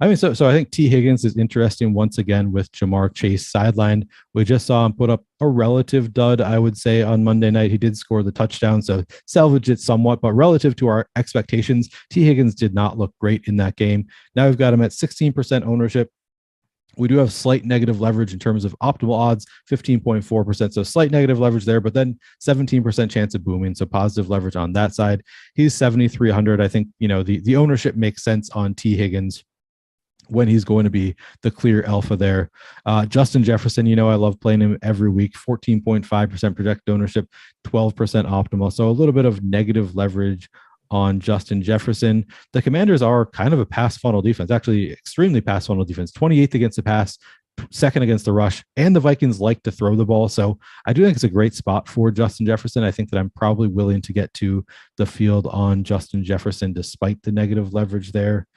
I mean, so I think T. Higgins is interesting once again with Jamar Chase sidelined. We just saw him put up a relative dud, I would say, on Monday night. He did score the touchdown, so salvage it somewhat, but relative to our expectations, T. Higgins did not look great in that game. Now we've got him at 16% ownership. We do have slight negative leverage in terms of optimal odds, 15.4%. So slight negative leverage there, but then 17% chance of booming. So positive leverage on that side. He's 7,300. I think, the ownership makes sense on T. Higgins when he's going to be the clear alpha there. Justin Jefferson, I love playing him every week, 14.5% projected ownership, 12% optimal. So a little bit of negative leverage on Justin Jefferson. The Commanders are kind of a pass funnel defense, actually extremely pass funnel defense, 28th against the pass, second against the rush, and the Vikings like to throw the ball. So I do think it's a great spot for Justin Jefferson. I think that I'm probably willing to get to the field on Justin Jefferson despite the negative leverage there.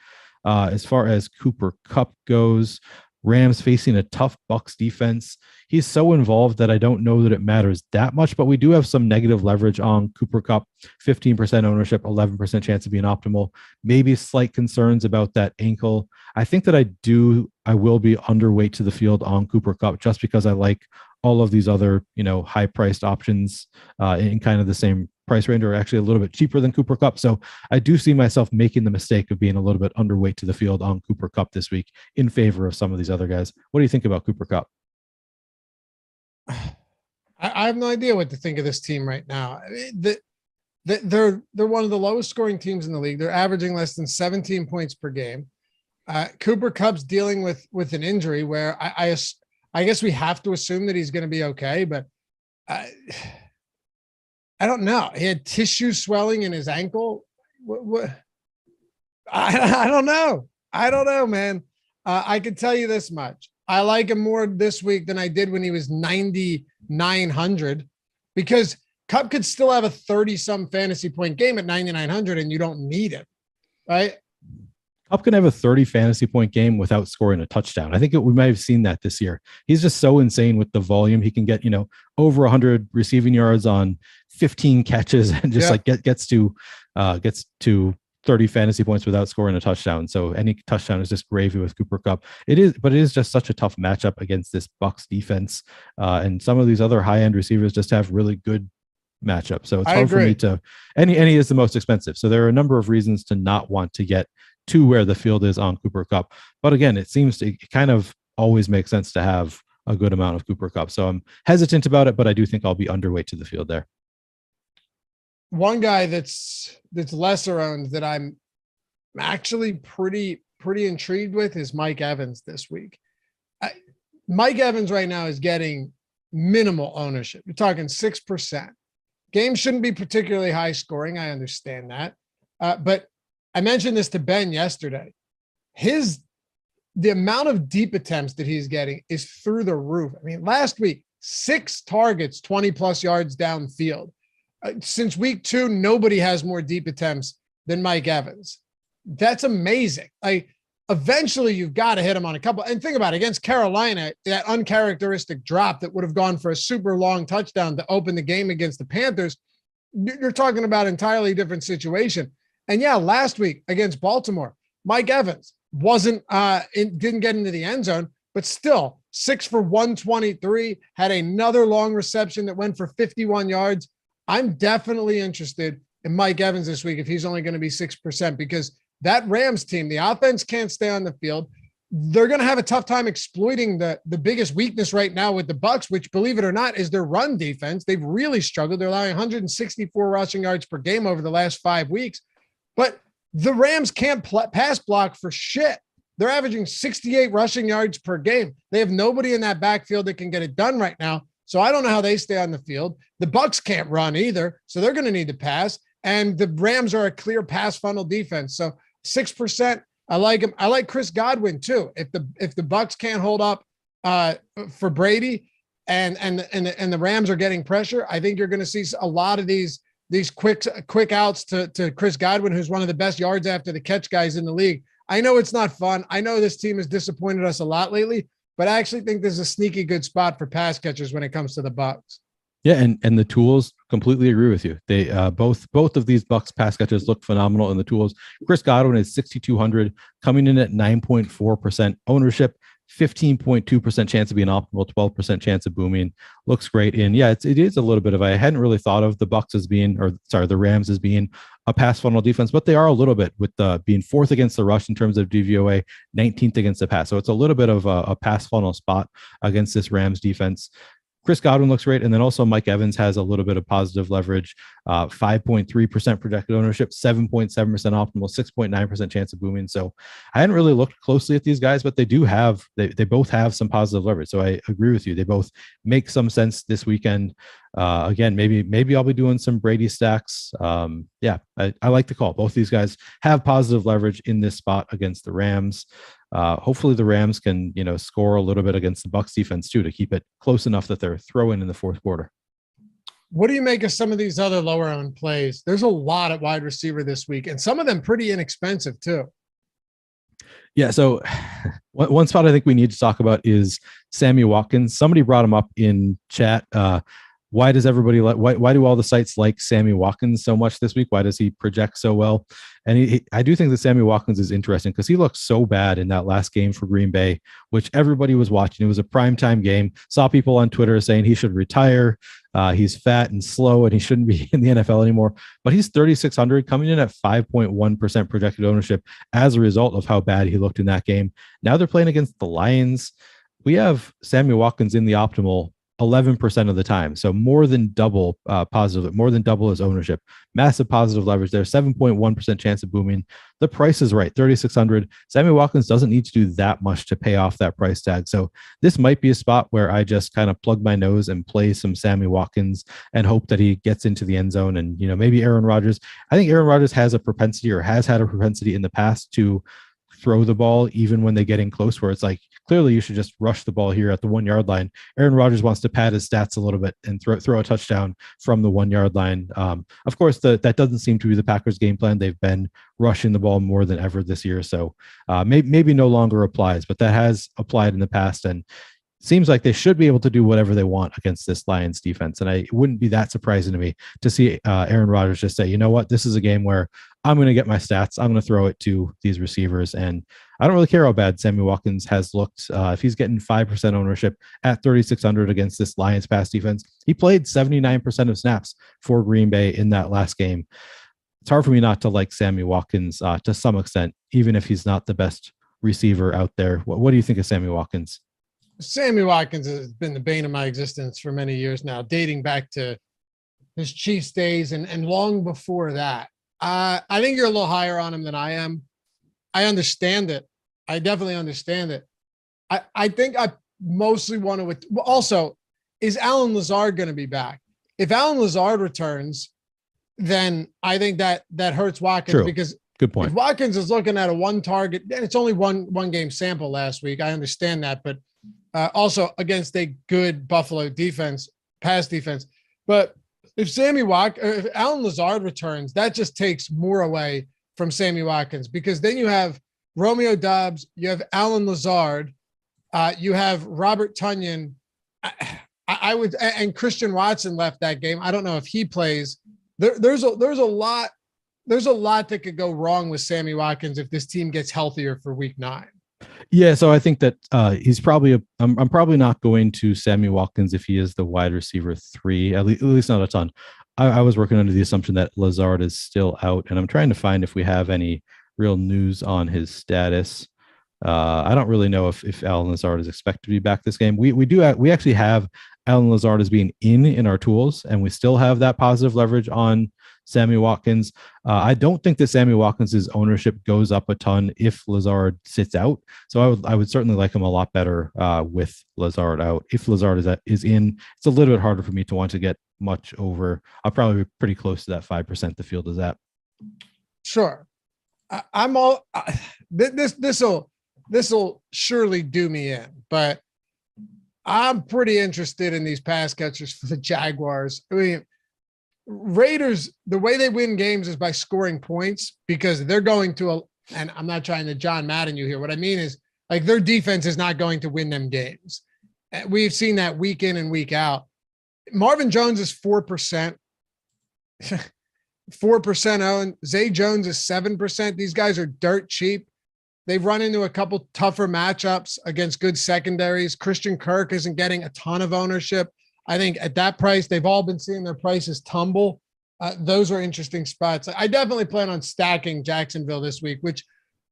As far as Cooper Kupp goes, Rams facing a tough Bucs defense. He's so involved that I don't know that it matters that much, but we do have some negative leverage on Cooper Kupp, 15% ownership, 11% chance of being optimal, maybe slight concerns about that ankle. I think that I will be underweight to the field on Cooper Kupp just because I like all of these other, high priced options in kind of the same price range, or actually a little bit cheaper than Cooper Kupp. So I do see myself making the mistake of being a little bit underweight to the field on Cooper Kupp this week in favor of some of these other guys. What do you think about Cooper Kupp? I have no idea what to think of this team right now. They're one of the lowest scoring teams in the league. They're averaging less than 17 points per game. Cooper Kupp's dealing with an injury where I guess we have to assume that he's going to be okay, but I don't know. He had tissue swelling in his ankle. I don't know. I don't know, man. I can tell you this much. I like him more this week than I did when he was 9,900, because Kupp could still have a 30-some fantasy point game at 9,900 and you don't need it, right? Kupp can have a 30 fantasy point game without scoring a touchdown. I think we might have seen that this year. He's just so insane with the volume. He can get, over 100 receiving yards on 15 catches and just gets to 30 fantasy points without scoring a touchdown. So any touchdown is just gravy with Cooper Kupp. It is just such a tough matchup against this Bucs defense. And some of these other high-end receivers just have really good matchups. So it's hard for me to, and he is the most expensive. So there are a number of reasons to not want to get to where the field is on Cooper Kupp. But again, it seems to kind of always make sense to have a good amount of Cooper Kupp. So I'm hesitant about it, but I do think I'll be underweight to the field there. One guy that's lesser owned that I'm actually pretty intrigued with is Mike Evans this week. Mike Evans right now is getting minimal ownership. You're talking 6%. Game shouldn't be particularly high scoring. I understand that. But I mentioned this to Ben yesterday. The amount of deep attempts that he's getting is through the roof. I mean, last week, 6 targets, 20 plus yards downfield. Since week 2, nobody has more deep attempts than Mike Evans. That's amazing. Eventually you've got to hit him on a couple. And think about it, against Carolina, that uncharacteristic drop that would have gone for a super long touchdown to open the game against the Panthers. You're talking about an entirely different situation. And yeah, last week against Baltimore, Mike Evans didn't get into the end zone, but still 6 for 123, had another long reception that went for 51 yards. I'm definitely interested in Mike Evans this week if he's only going to be 6%, because that Rams team, the offense can't stay on the field. They're going to have a tough time exploiting the biggest weakness right now with the Bucs, which, believe it or not, is their run defense. They've really struggled. They're allowing 164 rushing yards per game over the last 5 weeks. But the Rams can't pass block for shit. They're averaging 68 rushing yards per game. They have nobody in that backfield that can get it done right now. So I don't know how they stay on the field. The Bucs can't run either, so they're going to need to pass. And the Rams are a clear pass funnel defense. So 6%, I like him. I like Chris Godwin too. If the Bucs can't hold up for Brady and the Rams are getting pressure, I think you're going to see a lot of these quick outs to Chris Godwin, who's one of the best yards after the catch guys in the league. I know it's not fun. I know this team has disappointed us a lot lately, but I actually think there's a sneaky good spot for pass catchers when it comes to the Bucs. Yeah, and the tools, completely agree with you. They both of these Bucs pass catchers look phenomenal in the tools. Chris Godwin is 6,200, coming in at 9.4% ownership, 15.2% chance of being optimal, 12% chance of booming. Looks great. And yeah, it is a little bit of, I hadn't really thought of the Bucs as being, the Rams as being a pass funnel defense, but they are a little bit with being 4th against the rush in terms of DVOA, 19th against the pass. So it's a little bit of a pass funnel spot against this Rams defense. Chris Godwin looks great. And then also Mike Evans has a little bit of positive leverage, 5.3% projected ownership, 7.7% optimal, 6.9% chance of booming. So I hadn't really looked closely at these guys, but they both have some positive leverage. So I agree with you. They both make some sense this weekend. Again, maybe I'll be doing some Brady stacks. I like the call. Both these guys have positive leverage in this spot against the Rams. hopefully the Rams can, score a little bit against the Bucs defense too, to keep it close enough that they're throwing in the fourth quarter. What do you make of some of these other lower owned plays? There's a lot at wide receiver this week, and some of them pretty inexpensive too. Yeah. So one spot I think we need to talk about is Sammy Watkins. Somebody brought him up in chat. Why does everybody why do all the sites like Sammy Watkins so much this week? Why does he project so well? And I do think that Sammy Watkins is interesting because he looked so bad in that last game for Green Bay, which everybody was watching. It was a primetime game. Saw people on Twitter saying he should retire. He's fat and slow and he shouldn't be in the NFL anymore. But he's 3,600, coming in at 5.1% projected ownership as a result of how bad he looked in that game. Now they're playing against the Lions. We have Sammy Watkins in the optimal 11% of the time. So more than double positive, more than double his ownership. Massive positive leverage there, 7.1% chance of booming. The price is right, 3,600. Sammy Watkins doesn't need to do that much to pay off that price tag. So this might be a spot where I just kind of plug my nose and play some Sammy Watkins and hope that he gets into the end zone. And, maybe Aaron Rodgers. I think Aaron Rodgers has a propensity, or has had a propensity in the past, to throw the ball even when they get in close, where it's like, clearly you should just rush the ball here at the 1 yard line. Aaron Rodgers wants to pad his stats a little bit and throw a touchdown from the 1 yard line. Of course, that doesn't seem to be the Packers' game plan. They've been rushing the ball more than ever this year. So maybe no longer applies, but that has applied in the past. And seems like they should be able to do whatever they want against this Lions defense. And it wouldn't be that surprising to me to see Aaron Rodgers just say, you know what, this is a game where I'm going to get my stats. I'm going to throw it to these receivers. And I don't really care how bad Sammy Watkins has looked. If he's getting 5% ownership at 3,600 against this Lions pass defense, he played 79% of snaps for Green Bay in that last game. It's hard for me not to like Sammy Watkins to some extent, even if he's not the best receiver out there. What do you think of Sammy Watkins? Sammy Watkins has been the bane of my existence for many years now, dating back to his Chiefs days and long before that. I think you're a little higher on him than I am. I understand it. I definitely understand it. I think I mostly want to. Also, is Allen Lazard going to be back? If Allen Lazard returns, then I think that hurts Watkins. True. Because good point. If Watkins is looking at a one target, and it's only one game sample last week. I understand that, but also against a good Buffalo defense, pass defense. But if Allen Lazard returns, that just takes more away from Sammy Watkins, because then you have Romeo Doubs, you have Allen Lazard, you have Robert Tonyan. I would, and Christian Watson left that game. I don't know if he plays. There's a lot that could go wrong with Sammy Watkins if this team gets healthier for week 9. Yeah, so I think that he's probably I'm probably not going to Sammy Watkins if he is the wide receiver 3, at least not a ton. I was working under the assumption that Lazard is still out, and I'm trying to find if we have any real news on his status. I don't really know if Allen Lazard is expected to be back this game. We actually have Allen Lazard as being in our tools, and we still have that positive leverage on Sammy Watkins. I don't think that Sammy Watkins' ownership goes up a ton if Lazard sits out. So I would certainly like him a lot better with Lazard out. If Lazard is in, it's a little bit harder for me to want to get much over. I'll probably be pretty close to that 5% the field is at. Sure. This will surely do me in, but I'm pretty interested in these pass catchers for the Jaguars. I mean, Raiders, the way they win games is by scoring points, because they're going to and I'm not trying to John Madden you here. What I mean is, like, their defense is not going to win them games. We've seen that week in and week out. Marvin Jones is 4%. 4% owned. Zay Jones is 7%. These guys are dirt cheap. They've run into a couple tougher matchups against good secondaries. Christian Kirk isn't getting a ton of ownership. I think at that price, they've all been seeing their prices tumble. Those are interesting spots. I definitely plan on stacking Jacksonville this week, which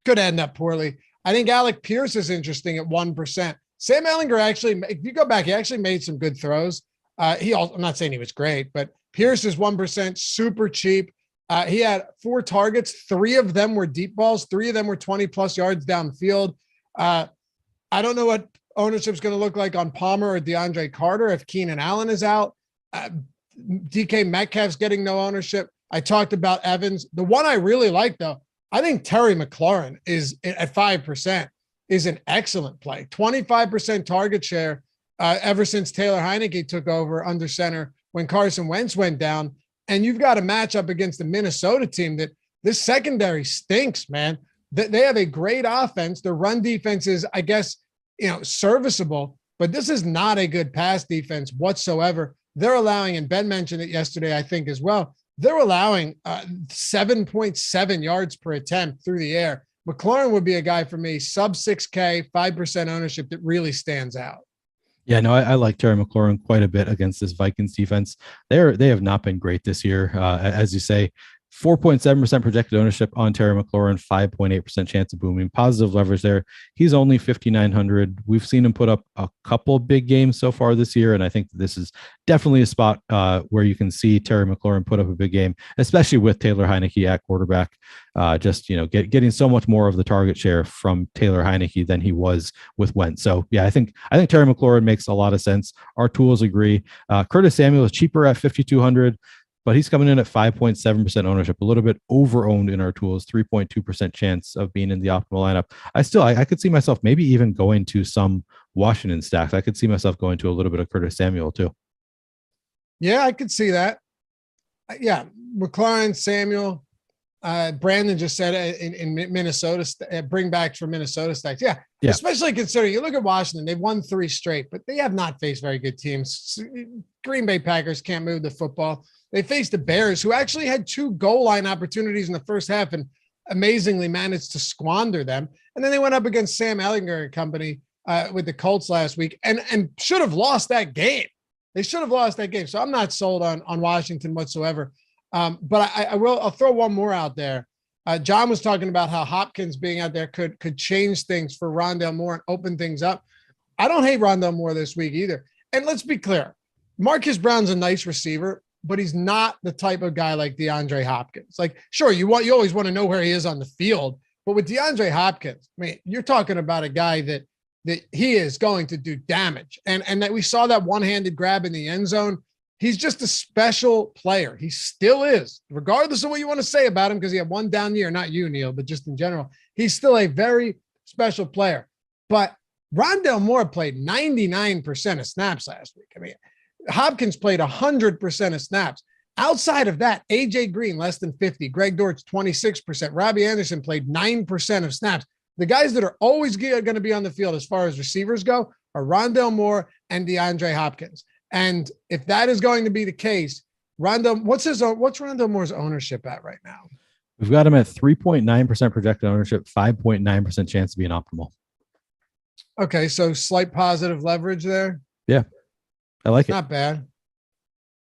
could end up poorly. I think Alec Pierce is interesting at 1%. Sam Ehlinger actually, if you go back, he actually made some good throws. I'm not saying he was great, but Pierce is 1%, super cheap. He had 4 targets. 3 of them were deep balls. 3 of them were 20-plus yards downfield. I don't know what ownership is going to look like on Palmer or DeAndre Carter if Keenan Allen is out. DK Metcalf's getting no ownership. I talked about Evans. The one I really like, though, I think Terry McLaurin is at 5%. is an excellent play. 25% target share ever since Taylor Heineke took over under center when Carson Wentz went down. And you've got a matchup against the Minnesota team that this secondary stinks, man. They have a great offense. Their run defense is, I guess, serviceable, but this is not a good pass defense whatsoever. They're allowing, and Ben mentioned it yesterday, I think as well, they're allowing 7.7 yards per attempt through the air. McLaurin would be a guy for me, sub 6K, 5% ownership that really stands out. Yeah, no, I like Terry McLaurin quite a bit against this Vikings defense. They have not been great this year. As you say, 4.7% projected ownership on Terry McLaurin, 5.8% chance of booming. Positive leverage there. He's only 5,900. We've seen him put up a couple big games so far this year, and I think this is definitely a spot where you can see Terry McLaurin put up a big game, especially with Taylor Heineke at quarterback. Getting so much more of the target share from Taylor Heineke than he was with Wentz. So yeah, I think Terry McLaurin makes a lot of sense. Our tools agree. Curtis Samuel is cheaper at 5,200. But he's coming in at 5.7% ownership, a little bit over-owned in our tools, 3.2% chance of being in the optimal lineup. I could see myself maybe even going to some Washington stacks. I could see myself going to a little bit of Curtis Samuel too. Yeah, I could see that. Yeah, McLaurin, Samuel, Brandon just said in Minnesota, bringbacks for Minnesota stacks. Yeah, especially considering you look at Washington, they've won 3 straight, but they have not faced very good teams. Green Bay Packers can't move the football. They faced the Bears, who actually had 2 goal line opportunities in the first half and amazingly managed to squander them. And then they went up against Sam Ehlinger and company with the Colts last week and should have lost that game. They should have lost that game. So I'm not sold on Washington whatsoever. But I'll throw one more out there. John was talking about how Hopkins being out there could change things for Rondale Moore and open things up. I don't hate Rondale Moore this week either. And let's be clear, Marcus Brown's a nice receiver, but he's not the type of guy like DeAndre Hopkins. Like, sure, you always want to know where he is on the field, but with DeAndre Hopkins, I mean, you're talking about a guy that he is going to do damage. And that we saw that one-handed grab in the end zone. He's just a special player. He still is, regardless of what you want to say about him, because he had one down year, not you, Neil, but just in general. He's still a very special player. But Rondale Moore played 99% of snaps last week. I mean, Hopkins played 100% of snaps. Outside of that, AJ Green, less than 50. Greg Dortch, 26%. Robbie Anderson played 9% of snaps. The guys that are always going to be on the field as far as receivers go are Rondale Moore and DeAndre Hopkins. And if that is going to be the case, what's Rondale Moore's ownership at right now? We've got him at 3.9% projected ownership, 5.9% chance to be an optimal. Okay, so slight positive leverage there. Yeah. I like it. Not bad.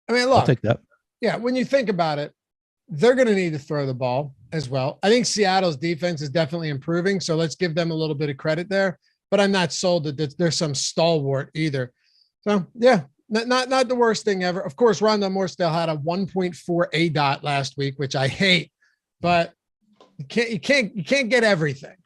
I mean, look, I'll take that. Yeah, when you think about it, they're going to need to throw the ball as well. I think Seattle's defense is definitely improving, so let's give them a little bit of credit there. But I'm not sold that there's some stalwart either. So yeah, not the worst thing ever. Of course, Rondale Moore still had a 1.4 ADOT last week, which I hate. But you can't get everything.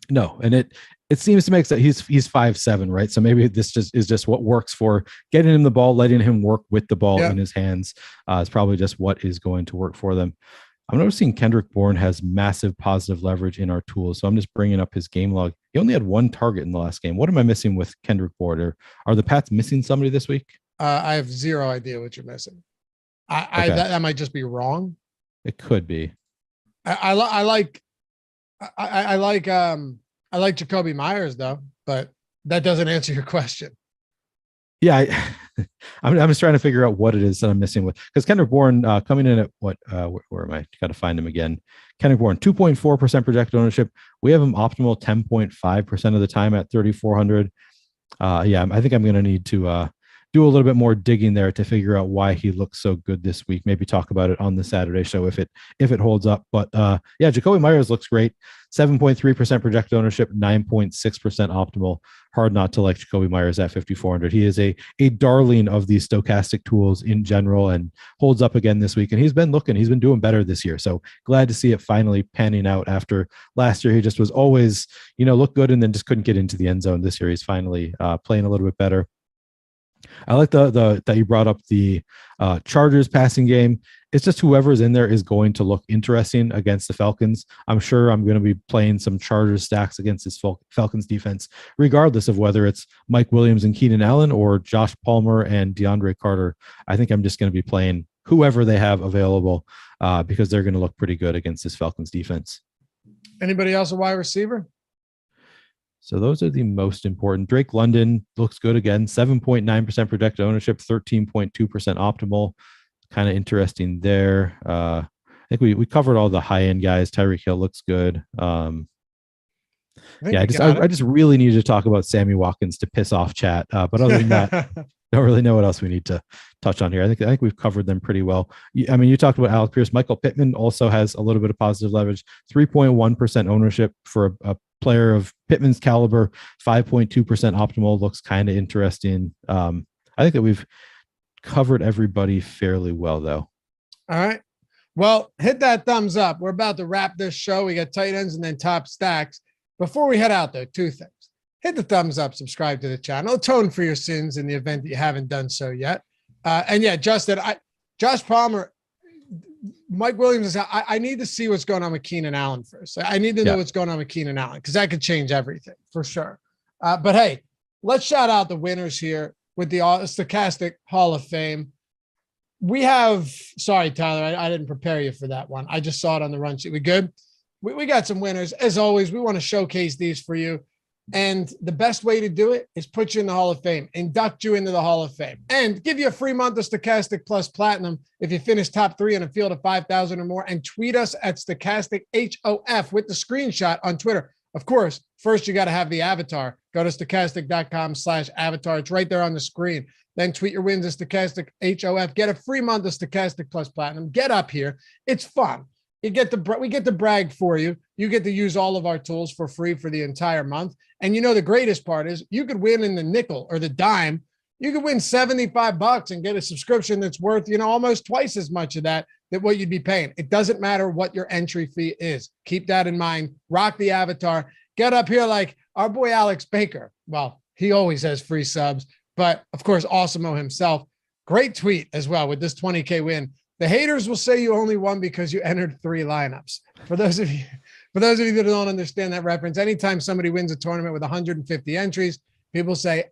No, and it seems to make sense. He's 5'7", right? So maybe this is just what works for getting him the ball, letting him work with the ball in his hands. Is probably just what is going to work for them. I'm noticing Kendrick Bourne has massive positive leverage in our tools. So I'm just bringing up his game log. He only had 1 target in the last game. What am I missing with Kendrick Bourne? Are the Pats missing somebody this week? I have zero idea what you're missing. That might just be wrong. It could be. I like Jacoby Myers though, but that doesn't answer your question. Yeah, I'm just trying to figure out what it is that I'm missing with, because Kendrick Bourne coming in at what? Where am I? Got to find him again. Kendrick Bourne, 2.4% projected ownership. We have him optimal 10.5% of the time at 3,400. Yeah, I think I'm going to need to do a little bit more digging there to figure out why he looks so good this week. Maybe talk about it on the Saturday show if it holds up. But yeah, Jacoby Myers looks great. 7.3% projected ownership, 9.6% optimal. Hard not to like Jacoby Myers at 5,400. He is a darling of these Stokastic tools in general and holds up again this week. And he's been doing better this year. So glad to see it finally panning out after last year. He just was always, looked good and then just couldn't get into the end zone. This year, he's finally playing a little bit better. I like that you brought up the Chargers passing game. it's just whoever's in there is going to look interesting against the Falcons. I'm sure I'm going to be playing some Chargers stacks against this Falcons defense, regardless of whether it's Mike Williams and Keenan Allen or Josh Palmer and DeAndre Carter. I think I'm just going to be playing whoever they have available because they're going to look pretty good against this Falcons defense. Anybody else a wide receiver? So those are the most important. Drake London looks good again, 7.9% projected ownership, 13.2% optimal. Kind of interesting there. I think we covered all the high end guys. Tyreek Hill looks good. I just really need to talk about Sammy Watkins to piss off chat. But other than that, don't really know what else we need to touch on here. I think we've covered them pretty well. I mean, you talked about Alec Pierce. Michael Pittman also has a little bit of positive leverage, 3.1% ownership for a player of Pittman's caliber, 5.2% optimal. Looks kind of interesting. I think that we've covered everybody fairly well, though. All right. Well, hit that thumbs up. We're about to wrap this show. We got tight ends and then top stacks. Before we head out, though, two things. Hit the thumbs up, subscribe to the channel, atone for your sins in the event that you haven't done so yet. And yeah, Justin, Josh Palmer, Mike Williams, I need to see what's going on with Keenan Allen first. I need to know what's going on with Keenan Allen because that could change everything for sure. But hey, let's shout out the winners here with the Stochastic Hall of Fame. We have, sorry, Tyler, I didn't prepare you for that one. I just saw it on the run sheet. We good? We got some winners. As always, we want to showcase these for you. And the best way to do it is put you in the Hall of Fame, induct you into the Hall of Fame, and give you a free month of Stochastic Plus Platinum if you finish top 3 in a field of 5,000 or more, and tweet us at Stochastic HOF with the screenshot on Twitter. Of course, first you got to have the avatar. Go to stochastic.com/avatar. It's right there on the screen. Then tweet your wins at Stochastic HOF. Get a free month of Stochastic Plus Platinum. Get up here. It's fun. We get to brag for you. You get to use all of our tools for free for the entire month. And you know, the greatest part is you could win in the nickel or the dime. You could win $75 and get a subscription that's worth, almost twice as much of that what you'd be paying. It doesn't matter what your entry fee is. Keep that in mind. Rock the avatar. Get up here like our boy Alex Baker. Well, he always has free subs, but of course, Awesemo himself. Great tweet as well with this 20K win. The haters will say you only won because you entered 3 lineups. For those of you that don't understand that reference, anytime somebody wins a tournament with 150 entries, people say,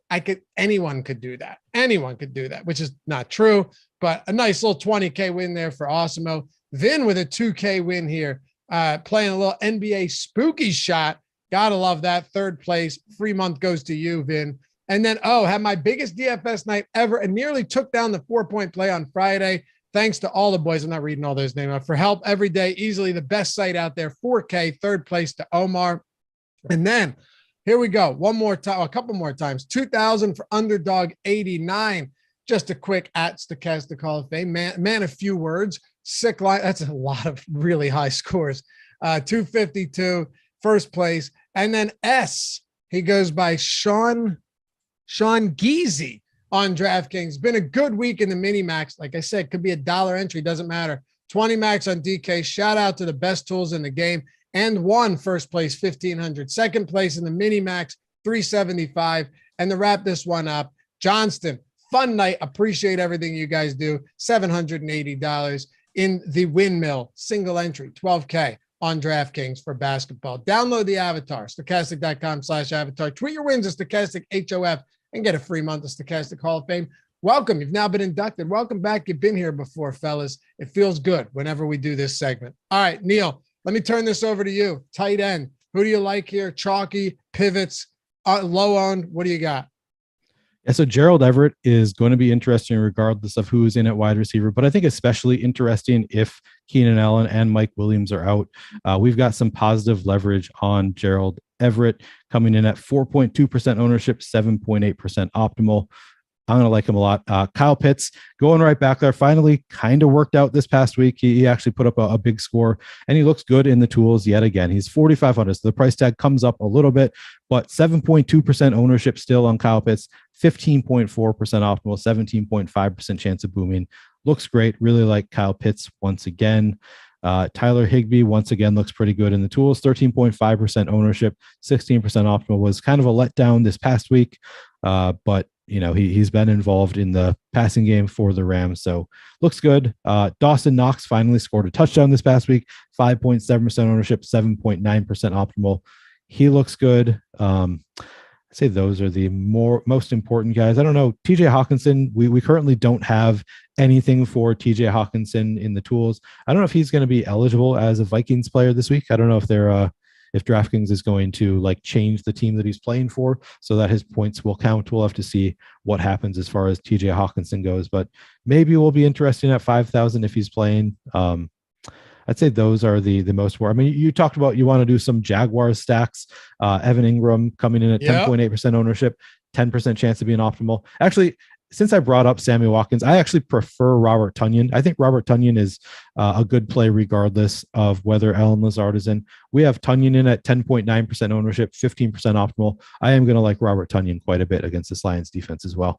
anyone could do that. Anyone could do that, which is not true, but a nice little 20K win there for Awesemo. Vin with a 2K win here, playing a little NBA spooky shot. Gotta love that. 3rd place. Free month goes to you, Vin. And then, had my biggest DFS night ever and nearly took down the 4-point play on Friday. Thanks to all the boys. I'm not reading all those names for help every day. Easily the best site out there. 4K, 3rd place to Omar. And then here we go. One more time, a couple more times. 2,000 for Underdog 89. Just a quick at Stochastic Hall of Fame. Man, a few words. Sick line. That's a lot of really high scores. 252, 1st place. And then S, he goes by Sean Geezy on DraftKings. Been a good week in the mini max. Like I said, could be $1 entry. Doesn't matter. 20 max on DK. Shout out to the best tools in the game. And won 1st place, 1,500. 2nd place in the mini max, 375. And to wrap this one up, Johnston, fun night. Appreciate everything you guys do. $780 in the windmill single entry, 12K on DraftKings for basketball. Download the avatar, stochastic.com/avatar. Tweet your wins at Stochastic HOF and get a free month of Stochastic Hall of Fame. Welcome. You've now been inducted. Welcome back. You've been here before, fellas. It feels good whenever we do this segment. All right, Neil, let me turn this over to you. Tight end. Who do you like here? Chalky, pivots, low owned. What do you got? Yeah, so Gerald Everett is going to be interesting regardless of who's in at wide receiver, but I think especially interesting if Keenan Allen and Mike Williams are out. We've got some positive leverage on Gerald Everett coming in at 4.2% ownership, 7.8% optimal. I'm going to like him a lot. Kyle Pitts going right back there. Finally kind of worked out this past week. He actually put up a big score and he looks good in the tools yet again. He's 4,500. So the price tag comes up a little bit, but 7.2% ownership still on Kyle Pitts, 15.4% optimal, 17.5% chance of booming. Looks great. Really like Kyle Pitts once again. Tyler Higbee once again looks pretty good in the tools, 13.5% ownership, 16% optimal. Was kind of a letdown this past week, but he's been involved in the passing game for the Rams, so looks good. Dawson Knox finally scored a touchdown this past week, 5.7% ownership, 7.9% optimal. He looks good. I'd say those are the most important guys. I don't know. TJ Hawkinson, we currently don't have anything for TJ Hawkinson in the tools. I don't know if he's going to be eligible as a Vikings player this week. I don't know if DraftKings is going to change the team that he's playing for so that his points will count. We'll have to see what happens as far as TJ Hawkinson goes, but maybe we'll be interesting at 5,000 if he's playing. I'd say those are the most important. I mean, you talked about you want to do some Jaguars stacks. Evan Ingram coming in at 10.8% ownership, 10% chance of being optimal. Actually, since I brought up Sammy Watkins, I actually prefer Robert Tonyan. I think Robert Tonyan is a good play regardless of whether Alan Lazard is in. We have Tonyan in at 10.9% ownership, 15% optimal. I am going to like Robert Tonyan quite a bit against this Lions defense as well.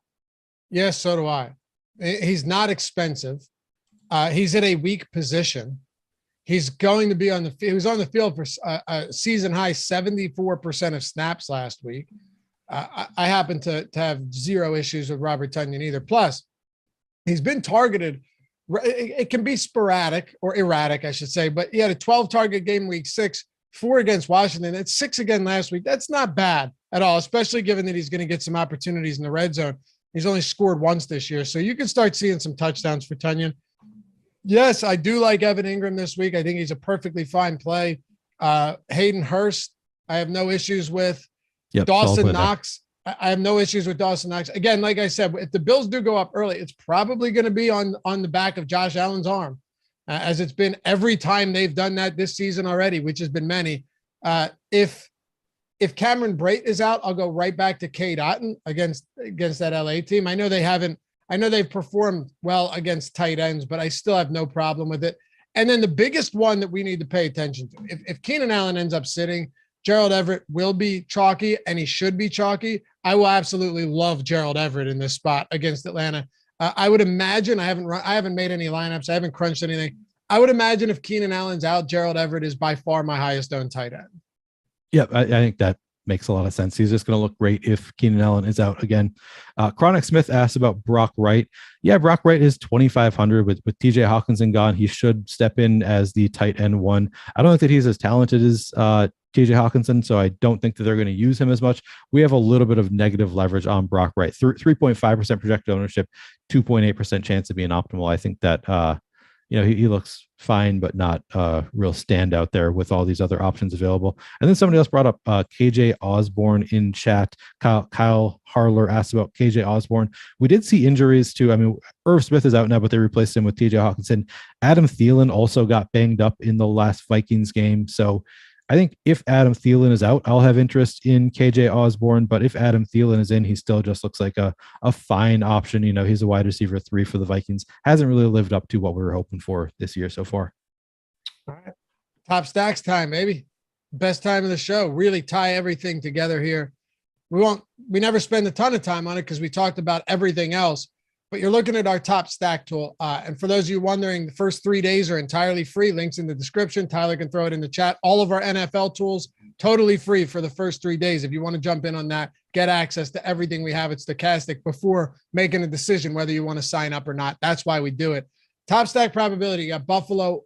Yes, so do I. He's not expensive. He's in a weak position. He's going to be he was on the field for a season high 74% of snaps last week. I happen to have zero issues with Robert Tonyan either. Plus, he's been targeted. It can be sporadic or erratic, I should say, but he had a 12-target game week 6, 4 against Washington. It's 6 again last week. That's not bad at all, especially given that he's going to get some opportunities in the red zone. He's only scored once this year, so you can start seeing some touchdowns for Tonyan. Yes, I do like Evan Ingram this week. I think he's a perfectly fine play. Hayden Hurst, I have no issues with. Yep, Dawson Knox, I have no issues with Dawson Knox. Again, like I said, if the Bills do go up early, it's probably going to be on the back of Josh Allen's arm, as it's been every time they've done that this season already, which has been many. If Cameron Brate is out, I'll go right back to Cade Otton against that LA team. I know they've performed well against tight ends, but I still have no problem with it. And then the biggest one that we need to pay attention to, if Keenan Allen ends up sitting, Gerald Everett will be chalky, and he should be chalky. I will absolutely love Gerald Everett in this spot against Atlanta. I would imagine I haven't made any lineups. I haven't crunched anything. I would imagine if Keenan Allen's out, Gerald Everett is by far my highest owned tight end. Yeah, I think that makes a lot of sense. He's just going to look great if Keenan Allen is out again. Chronic Smith asked about Brock Wright. Yeah, Brock Wright is 2,500 with TJ Hawkinson gone. He should step in as the tight end one. I don't think that he's as talented as TJ Hawkinson, so I don't think that they're going to use him as much. We have a little bit of negative leverage on Brock Wright. 3.5% projected ownership, 2.8% chance of being optimal. I think that he looks fine, but not real standout there with all these other options available. And then somebody else brought up KJ Osborne in chat. Kyle Harler asked about KJ Osborne. We did see injuries to, Irv Smith is out now, but they replaced him with TJ Hawkinson. Adam Thielen also got banged up in the last Vikings game. So I think if Adam Thielen is out, I'll have interest in KJ Osborne. But if Adam Thielen is in, he still just looks like a fine option. He's a wide receiver 3 for the Vikings. Hasn't really lived up to what we were hoping for this year so far. All right. Top stacks time, maybe. Best time of the show. Really tie everything together here. We never spend a ton of time on it because we talked about everything else. But you're looking at our top stack tool. And for those of you wondering, the first 3 days are entirely free. Links in the description. Tyler can throw it in the chat. All of our NFL tools, totally free for the first 3 days. If you want to jump in on that, get access to everything we have at Stokastic before making a decision whether you want to sign up or not. That's why we do it. Top stack probability. You got Buffalo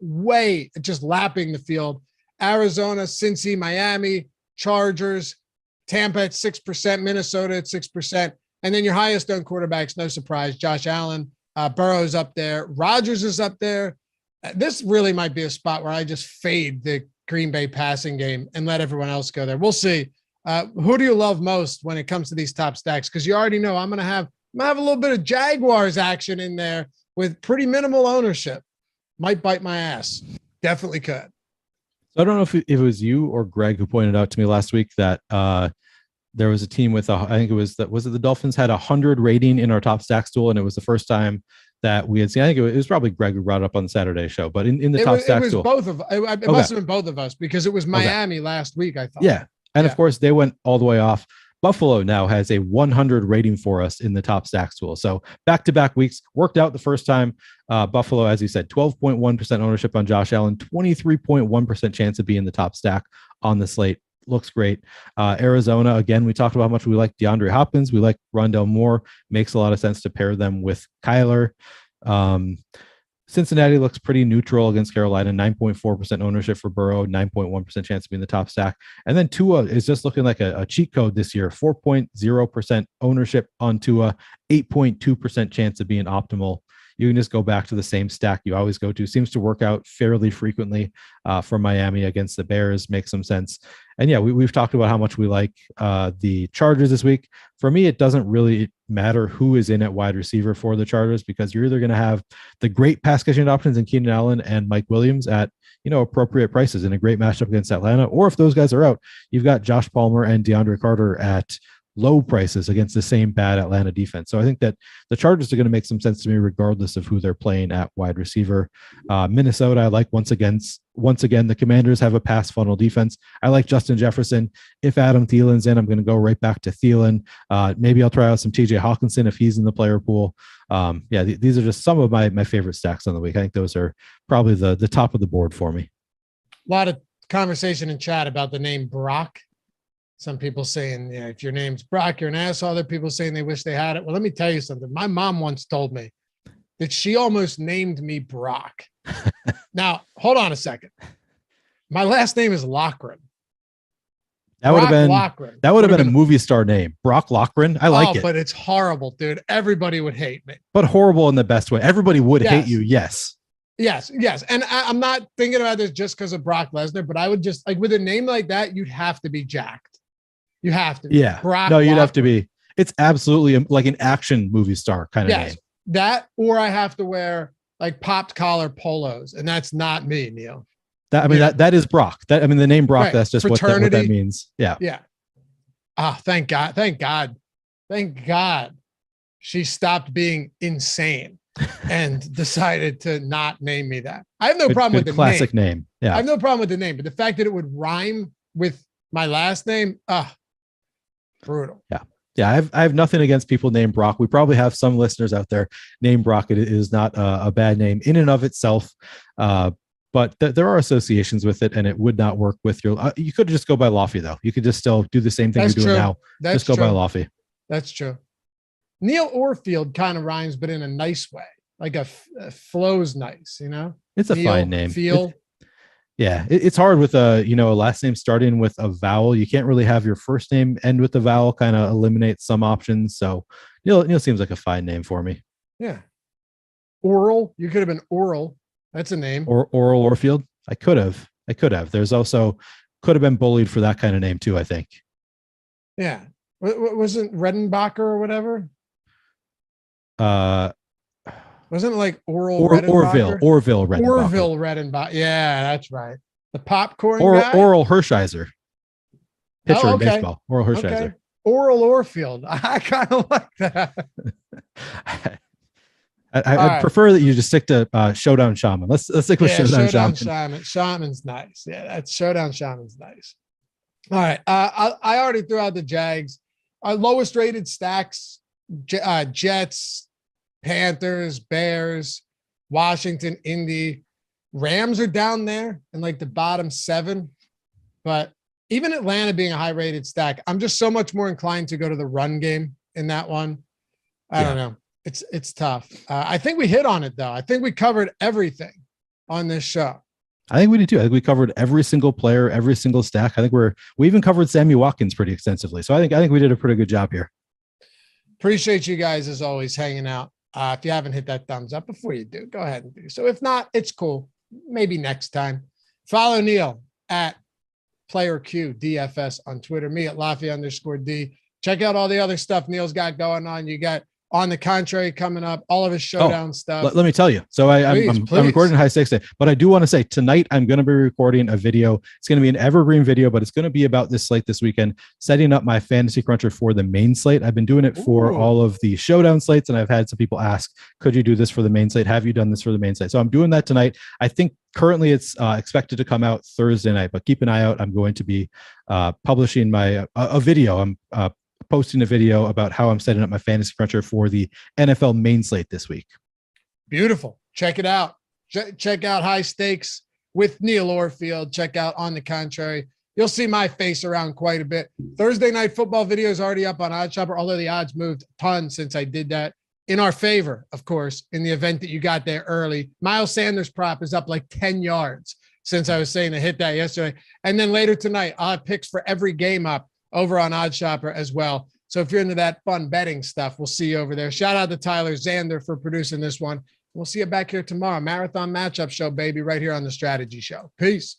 just lapping the field. Arizona, Cincy, Miami, Chargers, Tampa at 6%, Minnesota at 6%. And then your highest owned quarterbacks, no surprise, Josh Allen, Burrow's up there. Rodgers is up there. This really might be a spot where I just fade the Green Bay passing game and let everyone else go there. We'll see. Who do you love most when it comes to these top stacks? Because you already know I'm going to have a little bit of Jaguars action in there with pretty minimal ownership. Might bite my ass. Definitely could. So I don't know if it was you or Greg who pointed out to me last week that there was a team with the Dolphins had 100 rating in our top stacks tool, and it was the first time that we had seen. I think it was probably Greg who brought it up on the Saturday show, but in the top stacks tool, it must have been both of us because it was Miami last week. I thought, yeah, and of course they went all the way off. Buffalo now has a 100 rating for us in the top stacks tool. So back-to-back weeks worked out the first time. Buffalo, as you said, 12.1% ownership on Josh Allen, 23.1% chance of being the top stack on the slate. looks great. Arizona, again, we talked about how much we like DeAndre Hopkins. We like Rondell Moore. Makes a lot of sense to pair them with Kyler. Cincinnati looks pretty neutral against Carolina, 9.4% ownership for Burrow, 9.1% chance to be in the top stack. And then Tua is just looking like a cheat code this year, 4.0% ownership on Tua, 8.2% chance of being optimal. You can just go back to the same stack you always go to. Seems to work out fairly frequently for Miami against the Bears. Makes some sense. And yeah, we've talked about how much we like the Chargers this week. For me, it doesn't really matter who is in at wide receiver for the Chargers, because you're either going to have the great pass catching options in Keenan Allen and Mike Williams at appropriate prices in a great matchup against Atlanta, or if those guys are out, you've got Josh Palmer and DeAndre Carter at low prices against the same bad Atlanta defense. So I think that the Chargers are going to make some sense to me regardless of who they're playing at wide receiver. Minnesota, I like once again, the Commanders have a pass funnel defense. I like Justin Jefferson. If Adam Thielen's in, I'm going to go right back to Thielen. Maybe I'll try out some TJ Hawkinson if he's in the player pool. These are just some of my favorite stacks on the week. I think those are probably the top of the board for me. A lot of conversation in chat about the name Brock. Some people saying, if your name's Brock, you're an asshole. Other people saying they wish they had it. Well, let me tell you something. My mom once told me that she almost named me Brock. Now, hold on a second. My last name is Loughran. That would have been a movie star name, Brock Loughran. I like it, but it's horrible, dude. Everybody would hate me. But horrible in the best way. Everybody would hate you. Yes. And I'm not thinking about this just because of Brock Lesnar, but I would just with a name like that, you'd have to be jacked. You have to. Yeah. Brock no, you'd Loughran. have to be. It's absolutely like an action movie star kind of name. That, or I have to wear popped collar polos, and that's not me, Neil. That is Brock. The name Brock. Right. That's just what that means. Yeah. Yeah. Thank God. Thank God. Thank God. She stopped being insane and decided to not name me that. I have no problem with the classic name. Yeah. I have no problem with the name, but the fact that it would rhyme with my last name, brutal. Yeah, I have nothing against people named Brock. We probably have some listeners out there named Brock. It is not a bad name in and of itself, but there are associations with it, and it would not work with your. You could just go by Lofty though. You could just still do the same thing you're doing now. Just go by Lofty. That's true. Neil Orfield kind of rhymes, but in a nice way, flows nice. It's a fine name. Yeah, it's hard with a last name starting with a vowel. You can't really have your first name end with a vowel. Kind of eliminates some options. So Neil seems like a fine name for me. Yeah, Oral. You could have been Oral. That's a name. Or Oral Orfield. I could have. There's also could have been bullied for that kind of name too, I think. Yeah, wasn't Redenbacher or whatever? Wasn't it Orville Redenbacher? Orville Redenbacher. Yeah, that's right. The popcorn guy? Oral Hershiser. Pitcher in baseball. Oral Hershiser. Okay. Oral Orfield. I kind of like that. I prefer that you just stick to Showdown Shaman. Let's stick with Showdown Shaman. Shaman's nice. Yeah, that's Showdown Shaman's nice. All right. I already threw out the Jags. Our lowest rated stacks, Jets, Panthers, Bears, Washington, Indy. Rams are down there in the bottom 7. But even Atlanta being a high rated stack, I'm just so much more inclined to go to the run game in that one. I don't know. It's tough. I think we hit on it though. I think we covered everything on this show. I think we did too. I think we covered every single player, every single stack. I think we even covered Sammy Watkins pretty extensively. So I think we did a pretty good job here. Appreciate you guys as always hanging out. If you haven't hit that thumbs up before you do, go ahead and do so. If not, it's cool. Maybe next time. Follow Neil at PlayerQ DFS on Twitter. Me at Laffy_D. Check out all the other stuff Neil's got going on. You got On the Contrary coming up, all of his showdown stuff. Let me tell you. So I'm recording High Stakes Day, but I do want to say tonight I'm going to be recording a video. It's going to be an evergreen video, but it's going to be about this slate this weekend, setting up my fantasy cruncher for the main slate. I've been doing it for all of the showdown slates, and I've had some people ask, could you do this for the main slate? Have you done this for the main slate? So I'm doing that tonight. I think currently it's expected to come out Thursday night, but keep an eye out. I'm going to be publishing a video. I'm posting a video about how I'm setting up my fantasy cruncher for the NFL main slate this week. Beautiful. Check it out. Check out High Stakes with Neil Orfield. Check out On the Contrary. You'll see my face around quite a bit. Thursday night football video is already up on OddsShopper, although the odds moved a ton since I did that. In our favor, of course, in the event that you got there early. Miles Sanders prop is up like 10 yards since I was saying to hit that yesterday. And then later tonight, I'll have picks for every game up over on OddsShopper as well. So if you're into that fun betting stuff, we'll see you over there. Shout out to Tyler Zander for producing this one. We'll see you back here tomorrow. Marathon Matchup Show, baby, right here on The Strategy Show. Peace.